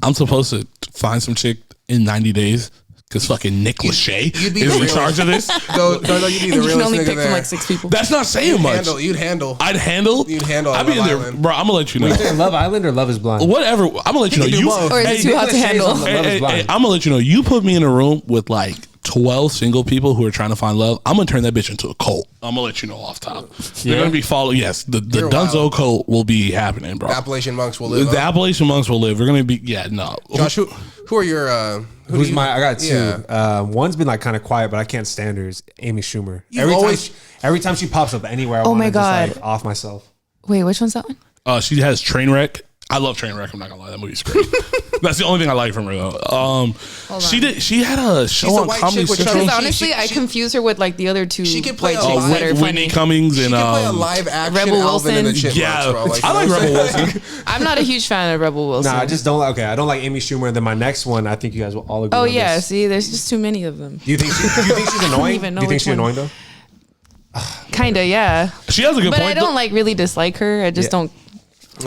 I'm supposed to find some chick in 90 days. Because fucking Nick Lachey you'd be is the in realest. charge of this. No, you'd be the And you can realest only nigga pick there. from like 6 people. That's not saying much. You'd handle. I'd handle. You'd handle I'd be in Love there, Island. bro. I'm gonna let you know. Love Island or Love is Blind? Whatever. I'm gonna let you know. can do both. Or is it too hot to Nick Lachey's handle? on the Love is Blind. I'm gonna let you know. You put me in a room with like 12 single people who are trying to find love. I'm gonna turn that bitch into a cult. I'm gonna let you know off top. They're gonna be following. Yes, the You're Dunzo wild. cult will be happening, bro. The Appalachian monks will live. The Appalachian monks will live. We're gonna be. Yeah, no. Josh, who are your? Who's my? I got two. Yeah. One's been like kind of quiet, but I can't stand her. Is Amy Schumer. You've always- Every time she pops up anywhere, I Oh want my to God. just like off myself. Wait, which one's that one? She has Trainwreck. I love Trainwreck. I'm not gonna lie, that movie's great. That's the only thing I like from her though. She had a show the on white Comedy chick with Central. Charlie- Honestly, I confuse her with like the other two. She could play white a chicks live- that are Whitney funny. Cummings She and can play a live action Rebel Alvin and the Wilson. Chipmunks, yeah, bro. Like, I you like know what I'm Rebel saying? Wilson. I'm not a huge fan of Rebel Wilson. No, I just don't. Okay, I don't like Amy Schumer. And then my next one, I think you guys will all agree. Oh on yeah, this. see, there's just too many of them. Do you think she's annoying? even Do know you think which she's one. annoying though? Kinda, yeah. She has a good But point. I don't though. like really dislike her. I just don't.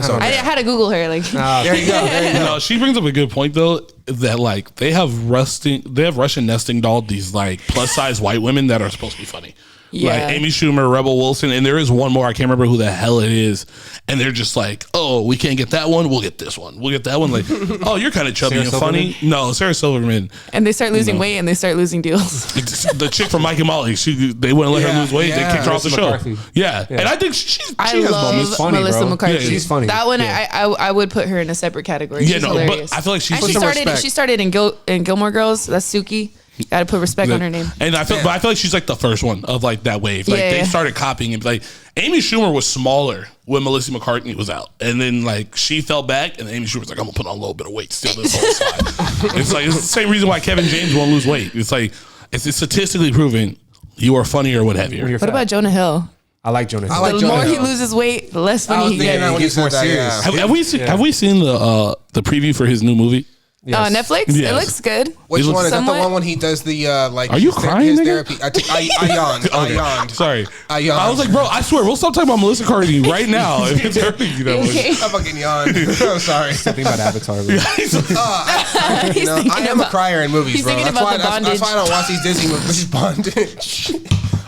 So, I had to Google her. Like, there you go. There you go. No, she brings up a good point though. That like they have Russian nesting doll these like plus size white women that are supposed to be funny. Yeah. Like Amy Schumer, Rebel Wilson, and there is one more. I can't remember who the hell it is. And they're just like, oh, we can't get that one. We'll get this one. We'll get that one. Like, oh, you're kind of chubby Sarah and funny. No, Sarah Silverman. and they start losing No. weight and they start losing deals. The chick from Mike and Molly, they wouldn't let her Yeah, lose weight. yeah. They kicked her off the show. Melissa McCarthy. Yeah. And I think she I has love moments. funny, Melissa bro. McCarthy. Yeah, she's funny. That one, Yeah. I would put her in a separate category. Yeah, She's no, hilarious. but I feel like she's and some respect. she started in Gilmore Girls. That's Suki. Got to put respect on her name. And I feel like she's like the first one of like that wave. Like Yeah, they yeah. started copying it. Like Amy Schumer was smaller when Melissa McCarthy was out, and then like she fell back, and Amy Schumer was like, "I'm gonna put on a little bit of weight, still this whole side." It's like it's the same reason why Kevin James won't lose weight. It's like it's statistically proven you are funny or what have you. What about Jonah Hill? I like Jonah Hill. I like The Jonah more he Hill. loses weight, the less I funny was he thinking that gets. when you gets said more that. serious. Yeah. Have we seen the preview for his new movie? Yes. Netflix? Yes. It looks good. Which He looks- one is that? The Somewhat. one when he does the like? Are you his crying, His nigga? therapy. I yawned. I Okay. yawned. Sorry. I yawned. I was like, bro, I swear, we'll stop talking about Melissa McCarthy right now. If it's hurting, you know. Okay. I fucking yawned. I'm sorry. Think about Avatar. Bro. He's You know, thinking I am a about- crier in movies, he's bro. thinking That's about why, the that's bondage. why I don't watch these Disney movies. Bondage.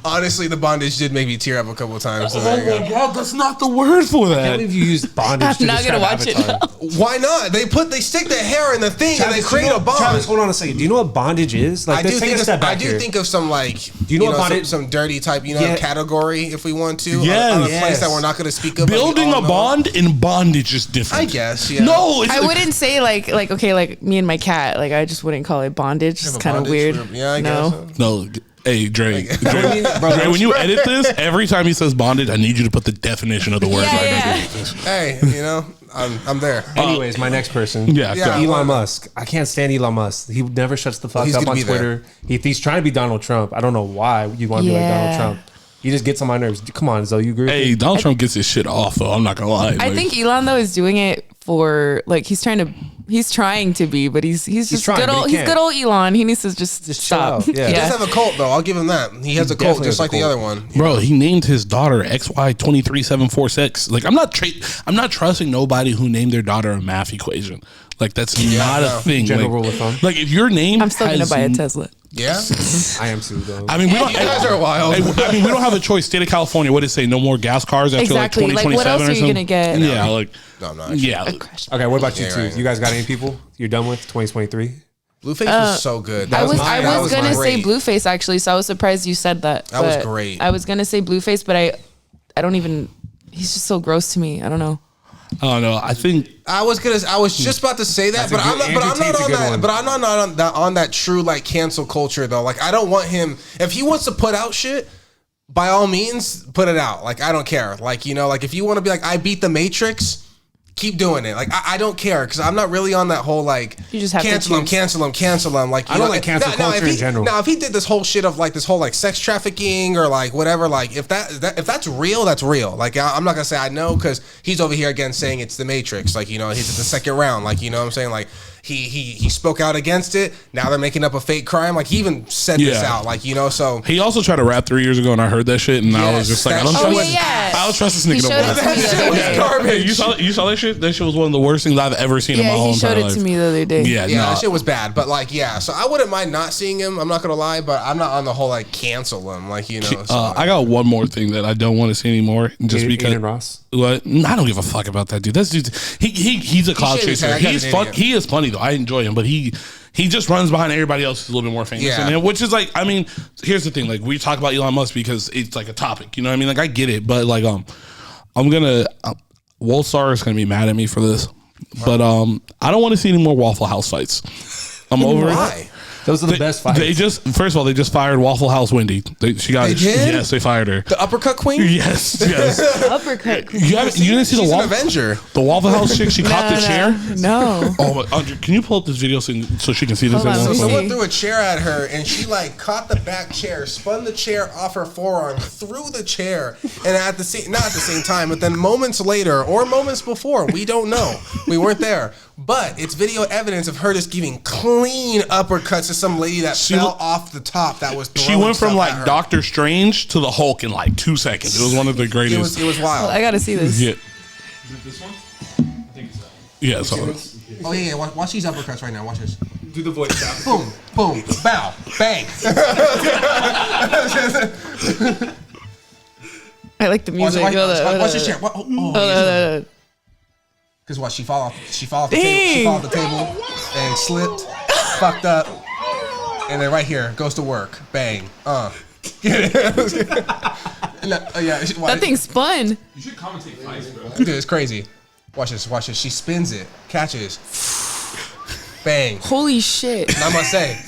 Honestly, the bondage did make me tear up a couple times. So there you go. God, that's not the word for I can't that. believe you used bondage to I'm not gonna describe watch it Avatar. Why not? They stick the hair in the thing and they create a bond. Travis, hold on a second. Do you know what bondage is? Like, I do let's take think a step I back do here. think of some like you know what bondage- some dirty type Yeah. category if we want to Yes. on a place Yes. that we're not going to speak of. but we Building all a know. bond in bondage is different. I guess. Yeah. No, it's I wouldn't say like okay, like me and my cat. Like I just wouldn't call it bondage. It's a kind of bondage weird. for- yeah, I no. guess. No, hey Dre, Bro, Dre, when you edit this, every time he says bondage, I need you to put the definition of the word Yeah, right yeah. underneath this. Hey, I'm there. Anyways, my next person. Yeah, Yeah. so- Elon Musk. I can't stand Elon Musk. He never shuts the fuck he's up gonna on be there. Twitter. He's trying to be Donald Trump. I don't know why you want to be like Donald Yeah. Trump. He just gets on my nerves. Come on, Zoe, you agree? with Hey, me? Donald Trump gets his shit off though. I'm not gonna lie. I think Elon though is doing it for like he's trying to be, but he's just trying, good but he old he's can't. good old Elon. He needs to just chill stop. out. Yeah. He does have a cult though. I'll give him that. He has a cult definitely just has a like the cult. other one. Bro, he named his daughter XY23746. Like, I'm not trusting nobody who named their daughter a math equation. Like, that's not no. a thing. General like, rule of thumb. Like, if your name, I'm still gonna buy a Tesla. Yeah. I am too, though. I mean, we don't. You guys are wild. I mean, we don't have a choice. State of California, what did it say? No more gas cars after Exactly. like Like, 2027 what else or are you something? gonna get? Yeah, like No, I'm not. Actually. yeah. Okay, what about you Yeah, two? right. You guys got any people you're done with 2023? Blueface was so good. I That was mine. I That was gonna say great. Blueface actually, so I was surprised you said that. That was but great. I was gonna say Blueface, but I don't even. He's just so gross to me. I don't know. I don't know. I think I was just about to say that, but I'm not on that true like cancel culture though. Like I don't want him if he wants to put out shit. By all means, put it out. Like I don't care. Like like if you want to be like I beat the Matrix. Keep doing it. Like I don't care because I'm not really on that whole like you just have cancel him. Like I don't like cancel culture in general. Now if he did this whole shit of like this whole like sex trafficking or like whatever, like if that's real, that's real. Like I'm not gonna say I know because he's over here again saying it's the Matrix. Like he's at the second round. Like what I'm saying like. He spoke out against it. Now they're making up a fake crime. Like he even said this out. Like so he also tried to rap 3 years ago, and I heard that shit, and I was just like, I don't trust this nigga no more. Hey, you saw that shit? That shit was one of the worst things I've ever seen in my whole entire life. He showed it to me the other day. Yeah, that shit was bad. But like, so I wouldn't mind not seeing him. I'm not gonna lie, but I'm not on the whole like cancel him. Like I got one more thing that I don't want to see anymore, just because. Aiden Ross. What? I don't give a fuck about that dude. That dude, he's a cloud chaser. He's fun. He is funny though. I enjoy him, but he just runs behind everybody else who's a little bit more famous than him, which is like, I mean, here's the thing. Like we talk about Elon Musk because it's like a topic. You know what I mean? Like I get it, but like I'm gonna Wolstar is gonna be mad at me for this, but I don't want to see any more Waffle House fights. I'm over it. Those are the best fights. They first of all, they just fired Waffle House Wendy. They did? Yes, they fired her. The uppercut queen? Yes. Uppercut queen. You didn't see the Avenger. The Waffle House chick, she caught the chair? No. Oh, Andrea, can you pull up this video so she can see this? So someone threw a chair at her and she like caught the back chair, spun the chair off her forearm, threw the chair, and not at the same time, but then moments later or moments before, we don't know. We weren't there. But it's video evidence of her just giving clean uppercuts to some lady that fell off the top. That was she went from like Doctor Strange to the Hulk in like 2 seconds. It was one of the greatest. It was wild. I gotta see this. Yeah. Is it this one? I think it's that. Yeah. So. Oh yeah. Watch these uppercuts right now. Watch this. Do the voice. Boom, boom, bow, bang. I like the music. Watch this chair. Because what, she fall off the table and slipped, fucked up, and then right here goes to work, bang, Get it? That thing spun. You should commentate fights, bro. Dude, it's crazy. Watch this. She spins it, catches, bang. Holy shit. And I must say.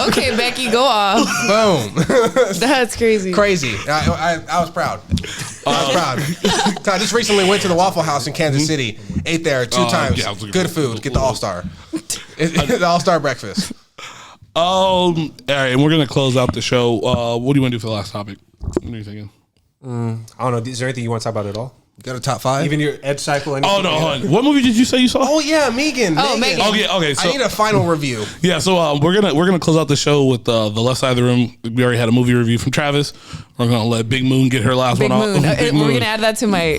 Okay, Becky, go off. Boom. That's crazy. Crazy. I was proud. I just recently went to the Waffle House in Kansas City. Ate there 2 times. Yeah, good food. Get the All-Star. The All-Star breakfast. All right, and we're gonna close out the show. What do you want to do for the last topic? What are you thinking? I don't know. Is there anything you want to talk about at all? Got a top 5? Even your Edge cycle? Anything? Oh, no. Hold on. What movie did you say you saw? Oh, yeah, Megan. Oh, Megan. Okay. So, I need a final review. Yeah, so we're gonna close out the show with the left side of the room. We already had a movie review from Travis. We're gonna let Big Moon get her last Big one Moon. off. We're gonna add that to my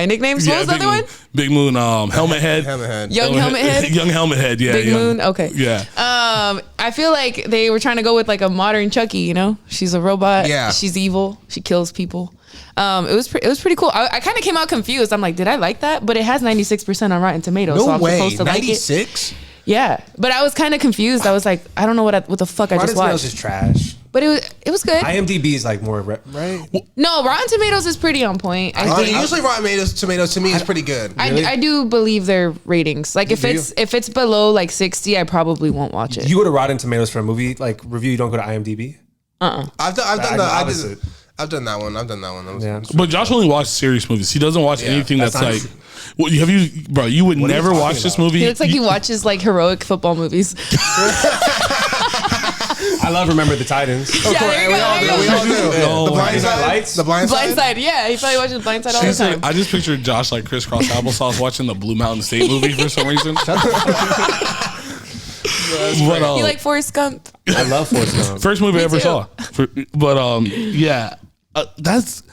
nicknames. What was the other one? Big Moon. Helmet Head. Young Helmet Head. Young Helmet Head. Yeah. Big Moon. Okay. Yeah. I feel like they were trying to go with like a modern Chucky. You know, she's a robot. Yeah. She's evil. She kills people. It was pretty cool. I kind of came out confused. I'm like, did I like that? But it has 96% on Rotten Tomatoes. No so I'm way. supposed to 96? like it. Yeah, but I was kind of confused. I was like, I don't know what the fuck I just watched. Rotten Tomatoes is trash. But it was good. IMDb is like more right. No, Rotten Tomatoes is pretty on point. Usually Rotten Tomatoes to me is pretty good. Really? I do believe their ratings. Like if it's below like 60, I probably won't watch it. You go to Rotten Tomatoes for a movie like review. You don't go to IMDb. I've done that one. Yeah. But Josh only watches serious movies. He doesn't watch anything that's like. Well, have you, bro? You would never watch this movie. He looks like he watches like heroic football movies. I love Remember the Titans. Yeah, there you go. We all do. The Blind Side. The Blind Side. Blindside, yeah. He probably watches Blindside all the time. I just pictured Josh like crisscross applesauce watching the Blue Mountain State movie for some reason. You like Forrest Gump? I love Forrest Gump. First movie I ever too. saw. That's.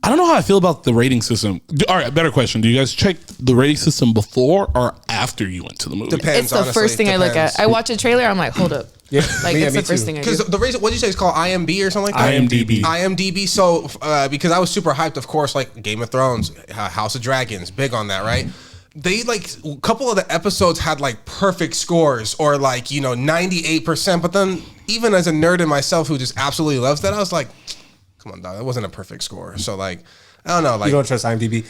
I don't know how I feel about the rating system. All right, better question. Do you guys check the rating system before or after you went to the movie? Depends. It's the first thing I look at. I watch a trailer, I'm like, hold up. Yeah, Like it's the first thing I do. Because the reason, what did you say, it's called IMB or something like that? IMDb. So, because I was super hyped, of course, like Game of Thrones, House of Dragons, big on that, right? They like a couple of the episodes had like perfect scores or like 98%. But then even as a nerd in myself who just absolutely loves that, I was like, come on, dog, that wasn't a perfect score. So like, I don't know. Like You don't trust IMDb.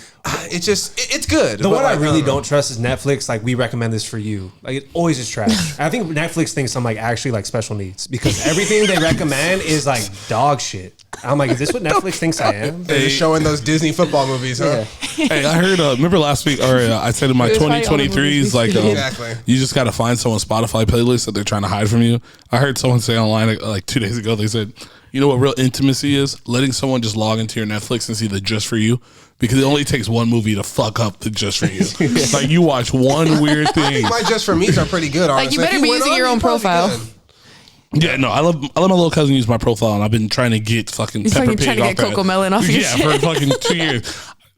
it's good. The one I really don't trust is Netflix. Like, we recommend this for you. Like, it always is trash. I think Netflix thinks I'm like actually like special needs because everything they recommend is like dog shit. I'm like, is this what Netflix thinks I am? They're just showing those Disney football movies, huh? Hey, I heard. Remember last week, or I said in my It was probably all the 2023 is movies like, we Exactly. you just got to find someone's Spotify playlist that they're trying to hide from you. I heard someone say online like 2 days ago. They said, you know what real intimacy is? Letting someone just log into your Netflix and see the Just For You, because it only takes one movie to fuck up the Just For You. Like you watch one weird I thing. think my Just For Me's are pretty good. Honestly. Like, you better If be went using on, your own you'd probably be profile. good. Yeah, no, I love my little cousin use my profile, and I've been trying to get fucking He's Pepper fucking Pig trying to off get that. Coco Melon off your Yeah, shit. for fucking 2 years.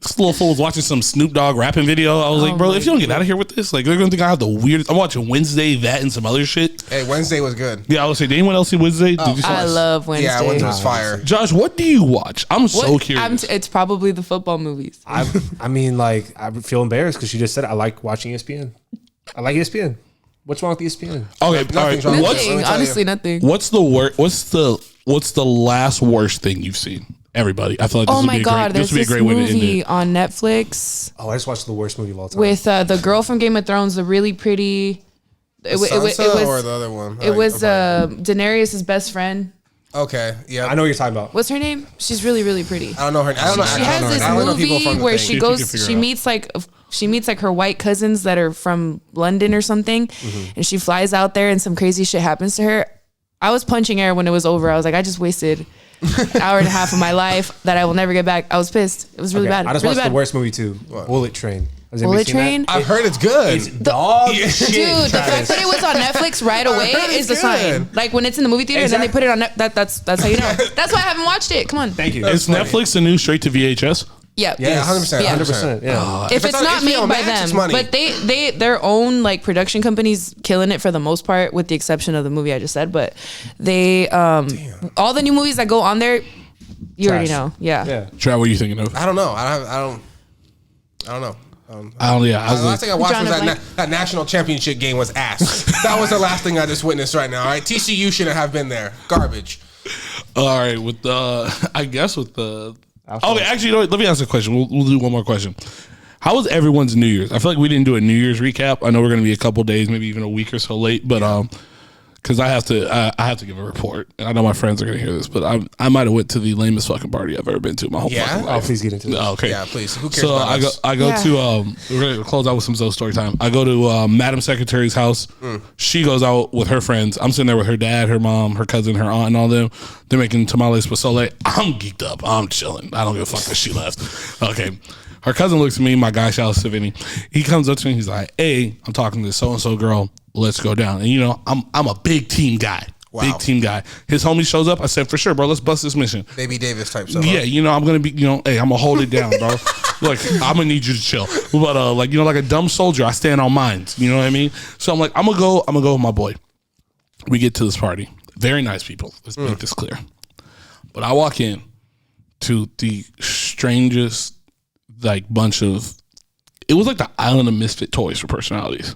This little fool was watching some Snoop Dogg rapping video. I was like, bro, my if you don't get out of here with this, like, they're gonna think I have the weirdest. I'm watching Wednesday, that, and some other shit. Hey, Wednesday was good. Yeah, I was say, did anyone else see Wednesday? Did you see I it? love Wednesday. Yeah, Wednesday was fire. Josh, what do you watch? I'm so What- curious. it's probably the football movies. I mean, like, I feel embarrassed because she just said I like watching ESPN. I like ESPN. What's wrong with ESPN? Okay, all Nothing's right. wrong with Let me What's Nothing. tell Honestly, you. nothing. what's the worst? What's the last worst thing you've seen? Everybody, I feel like this Oh would my be a God, great. This there's would be a this great way to end movie it. on Netflix Oh, I just watched the worst movie of all time. with the girl from Game of Thrones, the really pretty. It Sansa or was the other one? it was Daenerys' best friend. Okay, yeah. I know what you're talking about. What's her name? She's really, really pretty. I don't know her. I don't know. She I don't has know her. this I only know people movie from the where thing. she if you can goes, figure she it out. meets like her white cousins that are from London or something, and she flies out there and some crazy shit happens to her. I was punching air when it was over. I was like, I just wasted an hour and a half of my life that I will never get back. I was pissed. It was really bad. I just really watched bad. the worst movie too. Bullet Train. Has anybody Bullet seen that? Train. I've heard it's good. It's dog shit. Dude, the fact Travis. that it was on Netflix right away heard is it's the sign. good. Like when it's in the movie theater and then they put it on that's how you know. That's why I haven't watched it. Come on. Thank you. Is Netflix the new straight to VHS? Yeah. Yeah, 100%. Yeah. 100%. Yeah. If it's on not HBO made by Max, them, it's money. but they their own like production companies killing it for the most part, with the exception of the movie I just said. But they all the new movies that go on there, you already Trash. know. Yeah. Yeah. Trav, what are you thinking of? I don't know. I don't know. I don't. Yeah, I was The last thing I watched John was of that national championship game was ass. That was the last thing I just witnessed right now. All right, TCU shouldn't have been there. Garbage. all right with the. I guess with the. Okay, actually, you know what? Let me ask a question. We'll do one more question. How was everyone's New Year's? I feel like we didn't do a New Year's recap. I know we're going to be a couple days, maybe even a week or so late, but because I have to give a report, and I know my friends are going to hear this, but I might have went to the lamest fucking party I've ever been to in my whole Yeah? fucking Oh, life. please get into this. Okay. Yeah, please. Who cares So about us? I go Yeah. to we're gonna close out with some Zoe story time. I go to Madam Secretary's house. She goes out with her friends. I'm sitting there with her dad, her mom, her cousin, her aunt, and all them. They're making tamales pozole. I'm geeked up. I'm chilling. I don't give a fuck that she left. Okay. Her cousin looks at me, my guy, shout out to Vinny. He comes up to me, he's like, hey, I'm talking to this so-and-so girl. Let's go down. And you know, I'm a big team guy. Wow. Big team guy. His homie shows up. I said, for sure, bro, let's bust this mission. Baby Davis type stuff. Yeah, you know, I'm gonna be, you know, hey, I'm gonna hold it down, bro. Look, I'm gonna need you to chill. But like, you know, like a dumb soldier, I stand on mines. You know what I mean? So I'm like, I'm gonna go with my boy. We get to this party. Very nice people. Let's make this clear. But I walk in to the strangest like bunch of, it was like the island of misfit toys for personalities.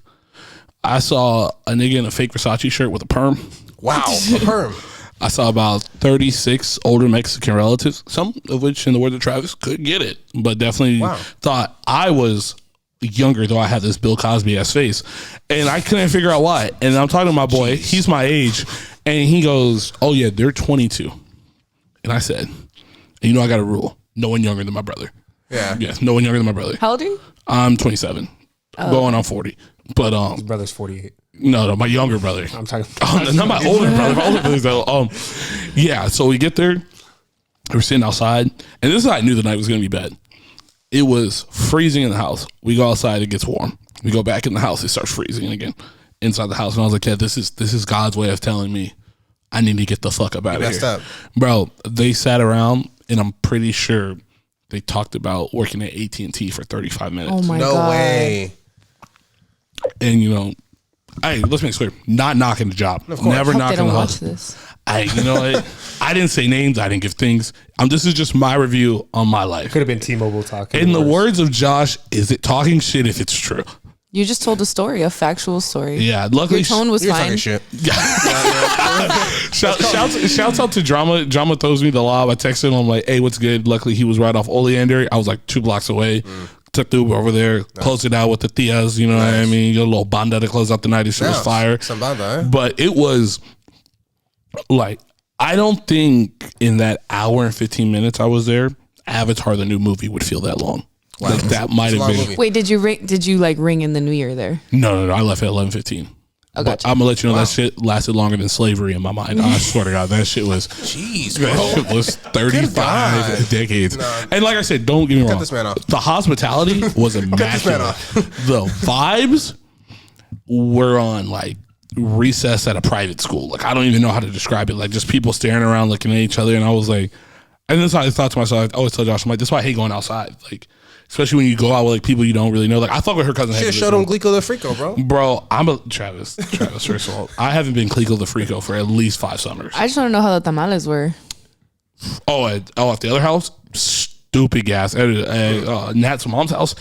I saw a nigga in a fake Versace shirt with a perm. Wow. A perm. I saw about 36 older Mexican relatives, some of which, in the words of Travis, could get it, but definitely thought I was younger, though I had this Bill Cosby ass face, and I couldn't figure out why. And I'm talking to my boy, he's my age, and he goes, "Oh yeah, they're 22," and I said, "You know, I got a rule: no one younger than my brother." Yeah. Yes, no one younger than my brother. How old are you? I'm 27, going on 40, but Brother's 48. no, my younger brother. I'm talking. Not my older brother. My older brother's though. Yeah. So we get there. We're sitting outside, and this is how I knew the night was going to be bad. It was freezing in the house. We go outside. It gets warm. We go back in the house. It starts freezing again inside the house. And I was like, "Yeah, this is God's way of telling me I need to get the fuck up out of messed here." up. Bro, they sat around, and I'm pretty sure they talked about working at AT&T for 35 minutes. Oh my No god. way. And you know, hey, let's make it clear: not knocking the job. Never I hope they knocking don't the watch hustle. this. You know what? I didn't say names. I didn't give things. This is just my review on my life. Could have been T-Mobile talking. In the worse. words of Josh, is it talking shit if it's true? You just told a story, a factual story. Yeah, luckily Your tone was You're fine. talking shit. Shouts out to Drama. Drama throws me the lob. I texted him. I'm like, hey, what's good? Luckily, he was right off Oleander. I was like 2 blocks away. Took the Uber over there, closed it out with the tias. You know what I mean? Your little banda to close out the night. This shit was fire. Some banda, eh? But it was like, I don't think in that hour and 15 minutes I was there, Avatar, the new movie, would feel that long. Wow. Like that might It's a have long been. movie. Wait, did you ring in the New Year there? No. I left at 11:15. Oh, But gotcha. I'm gonna let you know that shit lasted longer than slavery in my mind. I swear to God, that shit was. Jeez, That bro. shit was 35 God. decades. No. And like I said, don't get me wrong. this man off. The hospitality was this man immaculate. off. The vibes were on like recess at a private school. Like I don't even know how to describe it. Like just people staring around looking at each other. And I was like, and that's how I thought to myself. I always tell Josh, I'm like, this is why I hate going outside. Like, especially when you go out with like people you don't really know. Like I thought with her cousin. Should have showed him Glico the Frico, bro. Bro, I'm a Travis. First of all, I haven't been Clico the Frico for at least 5 summers. I just want to know how the tamales were. At the other house, stupid gas. At Nat's mom's house,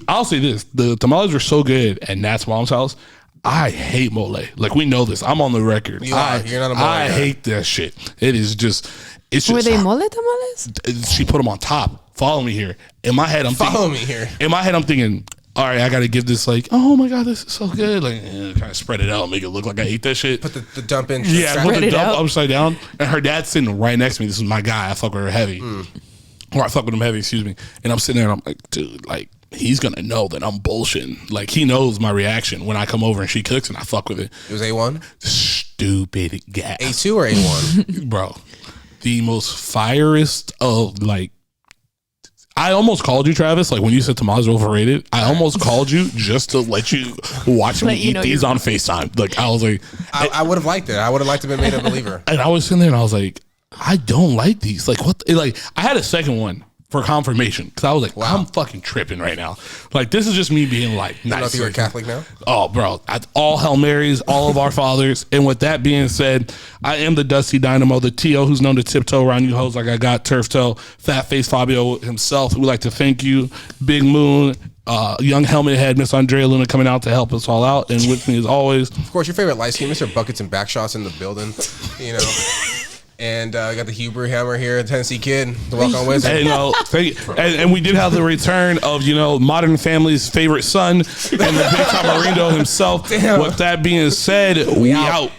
I'll say this: the tamales were so good at Nat's mom's house. I hate mole. Like we know this. I'm on the record. You're not a mole I guy. hate that shit. It is just. It's Were just. they mole tamales? She put them on top. Follow me here. In my head, I'm thinking, all right, I got to give this like, oh my God, this is so good. Like, kind of spread it out, make it look like I ate that shit. Put the dump in. Yeah, strap put it. the it dump out. upside down, and her dad's sitting right next to me. This is my guy. I fuck with her heavy, or I fuck with him heavy. Excuse me. And I'm sitting there, and I'm like, dude, like he's gonna know that I'm bullshitting. Like he knows my reaction when I come over and she cooks, and I fuck with it. It was A1, Stupid gas, A2 or A1. bro. The most firest of like. I almost called you, Travis. Like when you said tamales are overrated, I almost called you just to let you watch me Let you eat know these you're- on FaceTime. Like I was like, I would have liked it. I would have liked to have been made a believer. and I was sitting there and I was like, I don't like these. Like what? Like I had a second one for confirmation because I was like, I'm fucking tripping right now. Like this is just me being like, I don't know nice. if you were Catholic now. Oh, bro, all Hail Marys, all of our fathers. And with that being said, I am the Dusty Dynamo, the T.O. who's known to tiptoe around you hoes like I got turf toe, fat face Fabio himself. We'd like to thank you, Big Moon, young helmet head, Miss Andrea Luna coming out to help us all out. And with me as always, Of course, your favorite light scheme, Mr. Buckets and Backshots in the building. You know. And got the Huber Hammer here, Tennessee Kid, the Walk On Wizard. and, and we did have the return of, Modern Family's favorite son and the big Tamarindo himself. Damn. With that being said, we out.